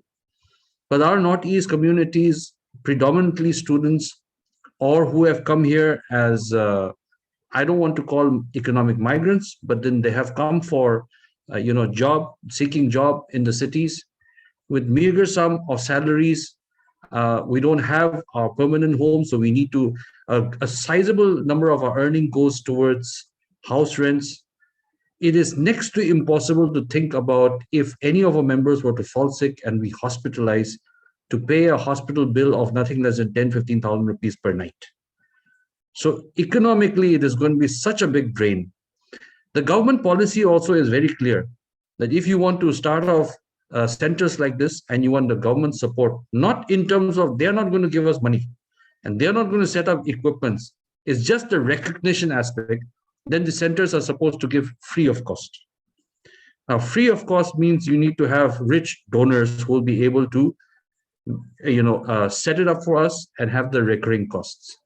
But our Northeast communities, predominantly students, or who have come here as, I don't want to call them economic migrants, but then they have come for, seeking job in the cities with meager sum of salaries. We don't have our permanent home, so we need to, a sizable number of our earning goes towards house rents. It is next to impossible to think about if any of our members were to fall sick and be hospitalized, to pay a hospital bill of nothing less than 10,000-15,000 rupees per night. So economically, it is going to be such a big drain. The government policy also is very clear that if you want to start off centers like this and you want the government support, not in terms of they're not going to give us money and they're not going to set up equipments, it's just the recognition aspect, then the centers are supposed to give free of cost. Now, free of cost means you need to have rich donors who will be able to set it up for us and have the recurring costs.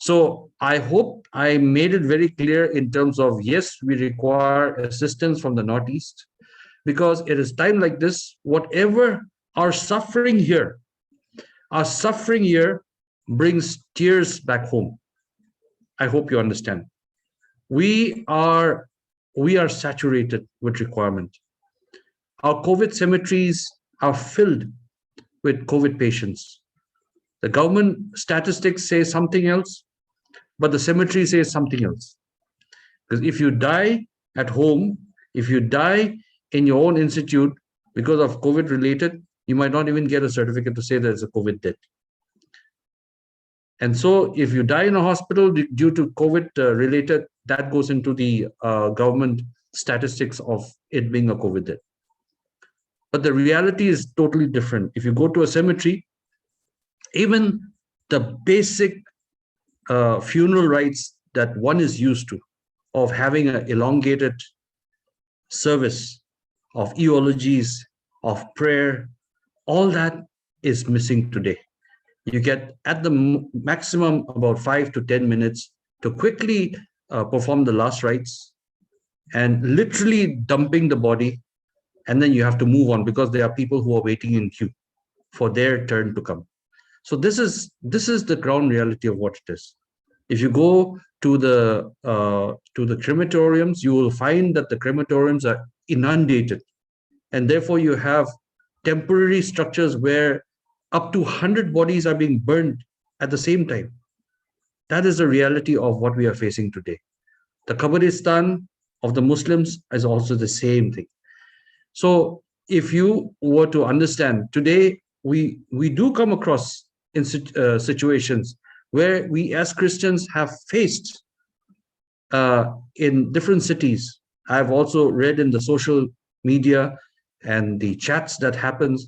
So I hope I made it very clear in terms of, yes, we require assistance from the Northeast, because it is time like this, whatever our suffering here brings tears back home. I hope you understand. We are saturated with requirement. Our COVID cemeteries are filled with COVID patients. The government statistics say something else, but the cemetery says something else. Because if you die at home, if you die in your own institute because of COVID related, you might not even get a certificate to say that it's a COVID death. And so if you die in a hospital due to COVID related, that goes into the government statistics of it being a COVID death. But the reality is totally different. If you go to a cemetery, even the basic funeral rites that one is used to, of having an elongated service, of eulogies, of prayer, all that is missing today. You get at the maximum about 5 to 10 minutes to quickly perform the last rites and literally dumping the body, and then you have to move on because there are people who are waiting in queue for their turn to come. So this is the ground reality of what it is. If you go to the crematoriums, you will find that the crematoriums are inundated, and therefore you have temporary structures where up to 100 bodies are being burned at the same time. That is the reality of what we are facing today. The Kabristan of the Muslims is also the same thing. So if you were to understand, today we do come across in situations where we as Christians have faced in different cities. I've also read in the social media and the chats that happens,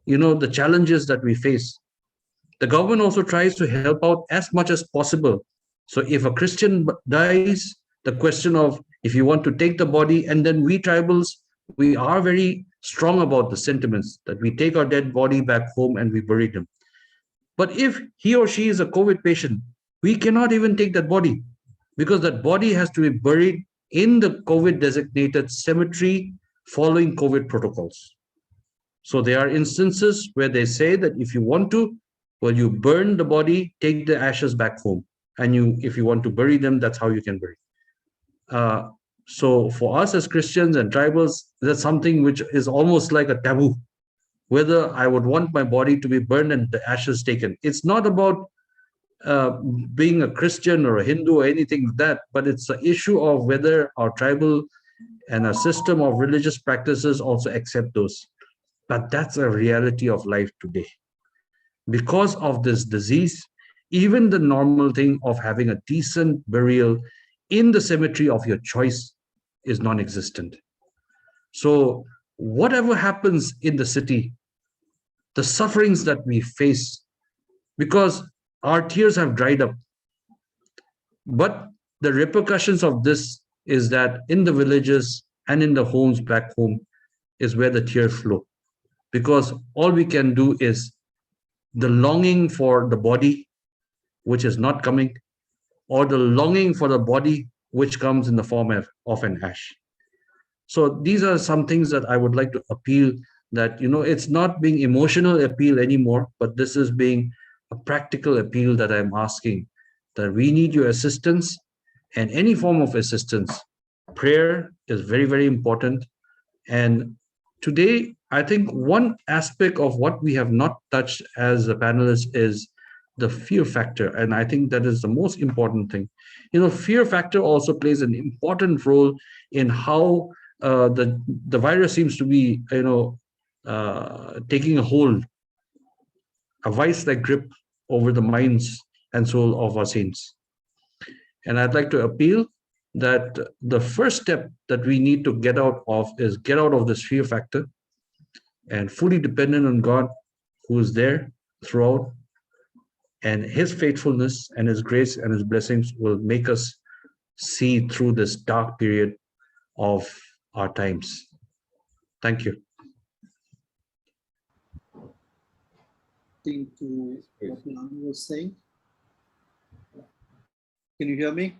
the challenges that we face. The government also tries to help out as much as possible. So if a Christian dies, the question of if you want to take the body, and then we tribals, we are very strong about the sentiments that we take our dead body back home and we bury them. But if he or she is a COVID patient, we cannot even take that body because that body has to be buried in the COVID designated cemetery following COVID protocols. So there are instances where they say that if you want to, well, you burn the body, take the ashes back home. And if you want to bury them, that's how you can bury. So for us as Christians and tribals, that's something which is almost like a taboo. Whether I would want my body to be burned and the ashes taken. It's not about being a Christian or a Hindu or anything like that, but it's the issue of whether our tribal and our system of religious practices also accept those. But that's a reality of life today. Because of this disease, even the normal thing of having a decent burial in the cemetery of your choice is non-existent. So whatever happens in the city, the sufferings that we face, because our tears have dried up. But the repercussions of this is that in the villages and in the homes back home is where the tears flow. Because all we can do is the longing for the body, which is not coming, or the longing for the body, which comes in the form of an ash. So these are some things that I would like to appeal that, it's not being emotional appeal anymore, but this is being a practical appeal that I'm asking, that we need your assistance and any form of assistance. Prayer is very, very important. And today, I think one aspect of what we have not touched as a panelist is the fear factor. And I think that is the most important thing. Fear factor also plays an important role in how the virus seems to be, taking a hold a vice-like grip over the minds and soul of our saints. And I'd like to appeal that the first step that we need to get out of is get out of this fear factor and fully dependent on God, who is there throughout, and his faithfulness and his grace and his blessings will make us see through this dark period of our times. Thank you. Thing to what Lanu was saying. Can you hear me?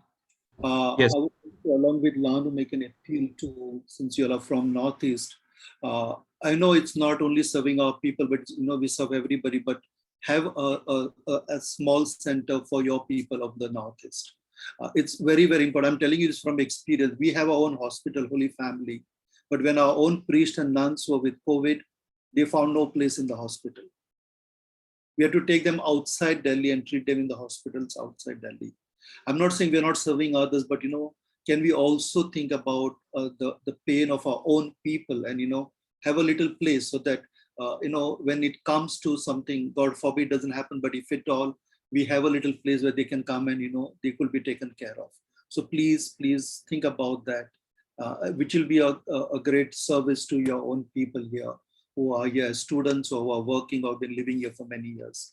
Yes. I would like to, along with Lanu, make an appeal to, since you are from Northeast. I know it's not only serving our people, but we serve everybody. But have a small center for your people of the Northeast. It's very, very important. I'm telling you this from experience. We have our own hospital, Holy Family, but when our own priests and nuns were with COVID, they found no place in the hospital. We had to take them outside Delhi and treat them in the hospitals outside Delhi. I'm not saying we're not serving others, but can we also think about the pain of our own people and have a little place so that when it comes to something, God forbid doesn't happen, but if at all, we have a little place where they can come and they could be taken care of. So please think about that, which will be a great service to your own people here who are here, students who are working or been living here for many years.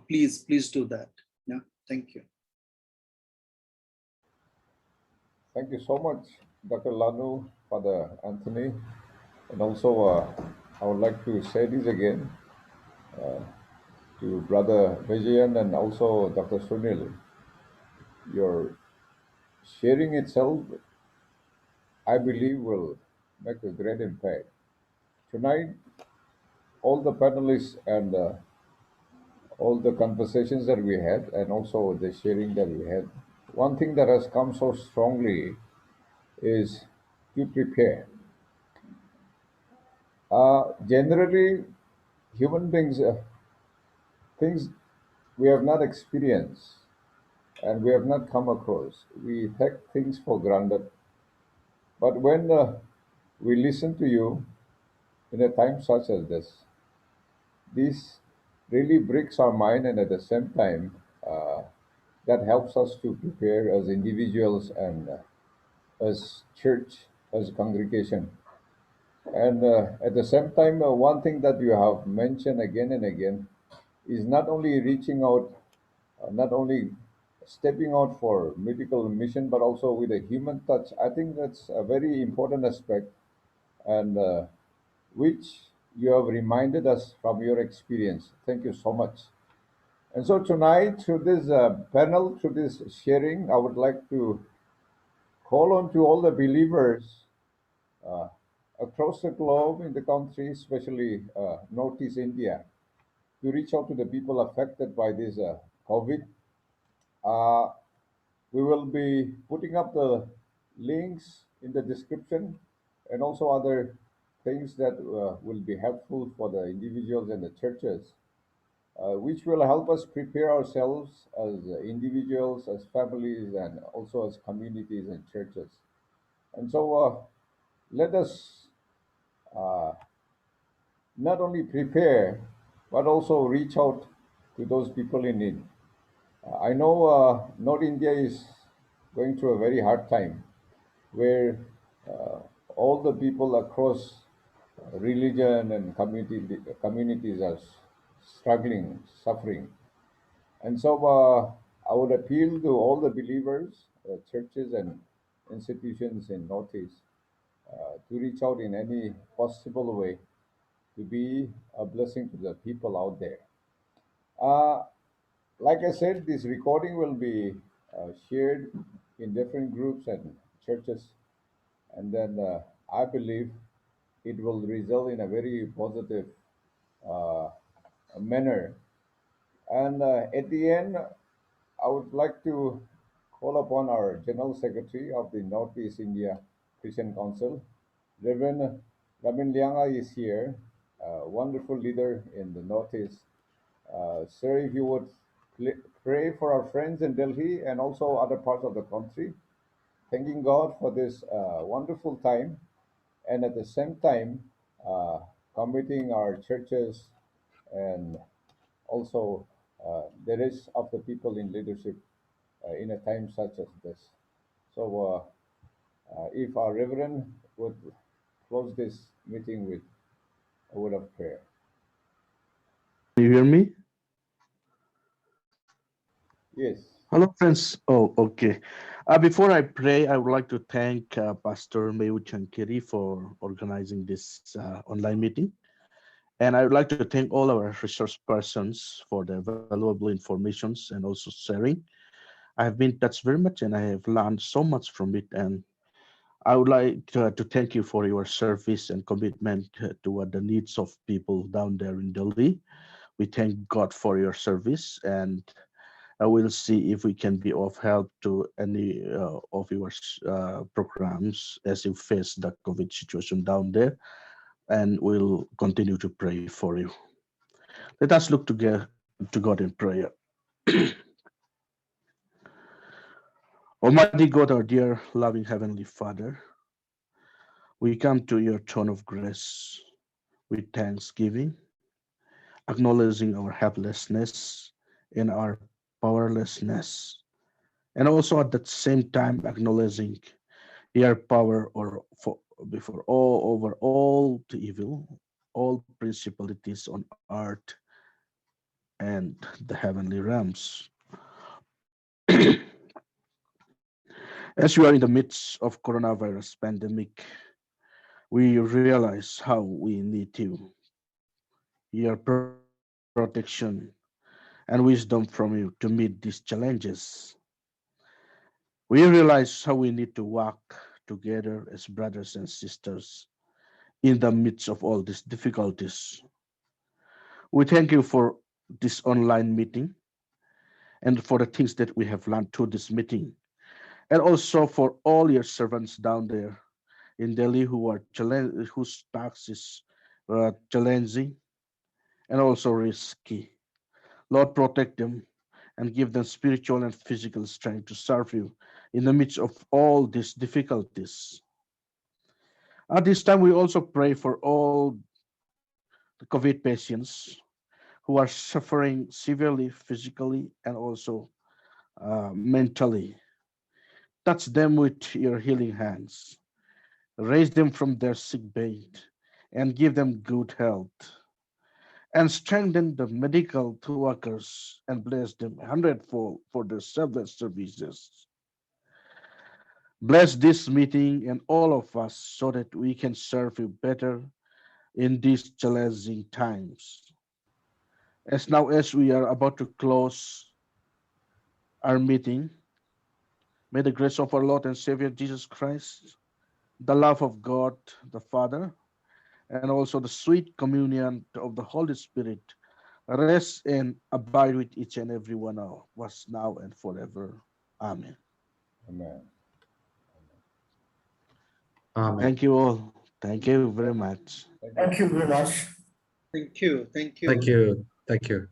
Please do that. Yeah, thank you. Thank you so much, Dr. Lanu, Father Anthony. And also, I would like to say this again to Brother Vijayan and also Dr. Sunil. Your sharing itself, I believe, will make a great impact. Tonight, all the panelists and all the conversations that we had, and also the sharing that we had, one thing that has come so strongly is to prepare. Generally, human beings, things we have not experienced and we have not come across, we take things for granted. But when we listen to you in a time such as this really breaks our mind, and at the same time, that helps us to prepare as individuals and as church, as congregation. And at the same time, one thing that you have mentioned again and again is not only reaching out, not only stepping out for medical mission, but also with a human touch. I think that's a very important aspect, and which you have reminded us from your experience. Thank you so much. And so tonight, through this panel, through this sharing, I would like to call on to all the believers uh, across the globe in the country, especially Northeast India, to reach out to the people affected by this COVID. Uh, we will be putting up the links in the description and also other things that will be helpful for the individuals and the churches, which will help us prepare ourselves as individuals, as families, and also as communities and churches. And so let us uh, not only prepare, but also reach out to those people in need. I know North India is going through a very hard time where uh, all the people across religion and communities are struggling, suffering. And so I would appeal to all the believers, churches, and institutions in Northeast to reach out in any possible way to be a blessing to the people out there. Uh, like I said, this recording will be shared in different groups and churches, and then I believe it will result in a very positive uh, manner. And at the end, I would like to call upon our General Secretary of the Northeast India Christian Council, Reverend Ramin Lianga is here, a wonderful leader in the Northeast. Sir, if you would pray for our friends in Delhi and also other parts of the country, thanking God for this wonderful time, and at the same time, uh, committing our churches and also the rest of the people in leadership in a time such as this. So, if our Reverend would close this meeting with a word of prayer. You hear me? Yes. Hello, friends. Oh, okay. Before I pray, I would like to thank Pastor MeyuChangkiri for organizing this online meeting. And I would like to thank all our resource persons for their valuable informations and also sharing. I have been touched very much and I have learned so much from it. And I would like to thank you for your service and commitment toward the needs of people down there in Delhi. We thank God for your service, and I will see if we can be of help to any of your programs as you face the COVID situation down there, and we'll continue to pray for you. Let us look to God in prayer. Almighty God, our dear loving Heavenly Father, we come to your throne of grace with thanksgiving, acknowledging our helplessness and our powerlessness, and also at the same time acknowledging your power or before all over all the evil, all principalities on earth and the heavenly realms. As we are in the midst of coronavirus pandemic, we realize how we need you, your protection and wisdom from you to meet these challenges. We realize how we need to work together as brothers and sisters in the midst of all these difficulties. We thank you for this online meeting and for the things that we have learned through this meeting, and also for all your servants down there in Delhi whose task is challenging and also risky. Lord, protect them and give them spiritual and physical strength to serve you in the midst of all these difficulties. At this time, we also pray for all the COVID patients who are suffering severely physically and also mentally. Touch them with your healing hands. Raise them from their sick bed and give them good health. And strengthen the medical workers and bless them hundredfold for their selfless services. Bless this meeting and all of us so that we can serve you better in these challenging times. As we are about to close our meeting, may the grace of our Lord and Savior Jesus Christ, the love of God the Father, and also the sweet communion of the Holy Spirit rest and abide with each and every one of us now and forever. Amen. Amen. Amen. Thank you all. Thank you very much. Thank you. Thank you very much. Thank you. Thank you. Thank you. Thank you.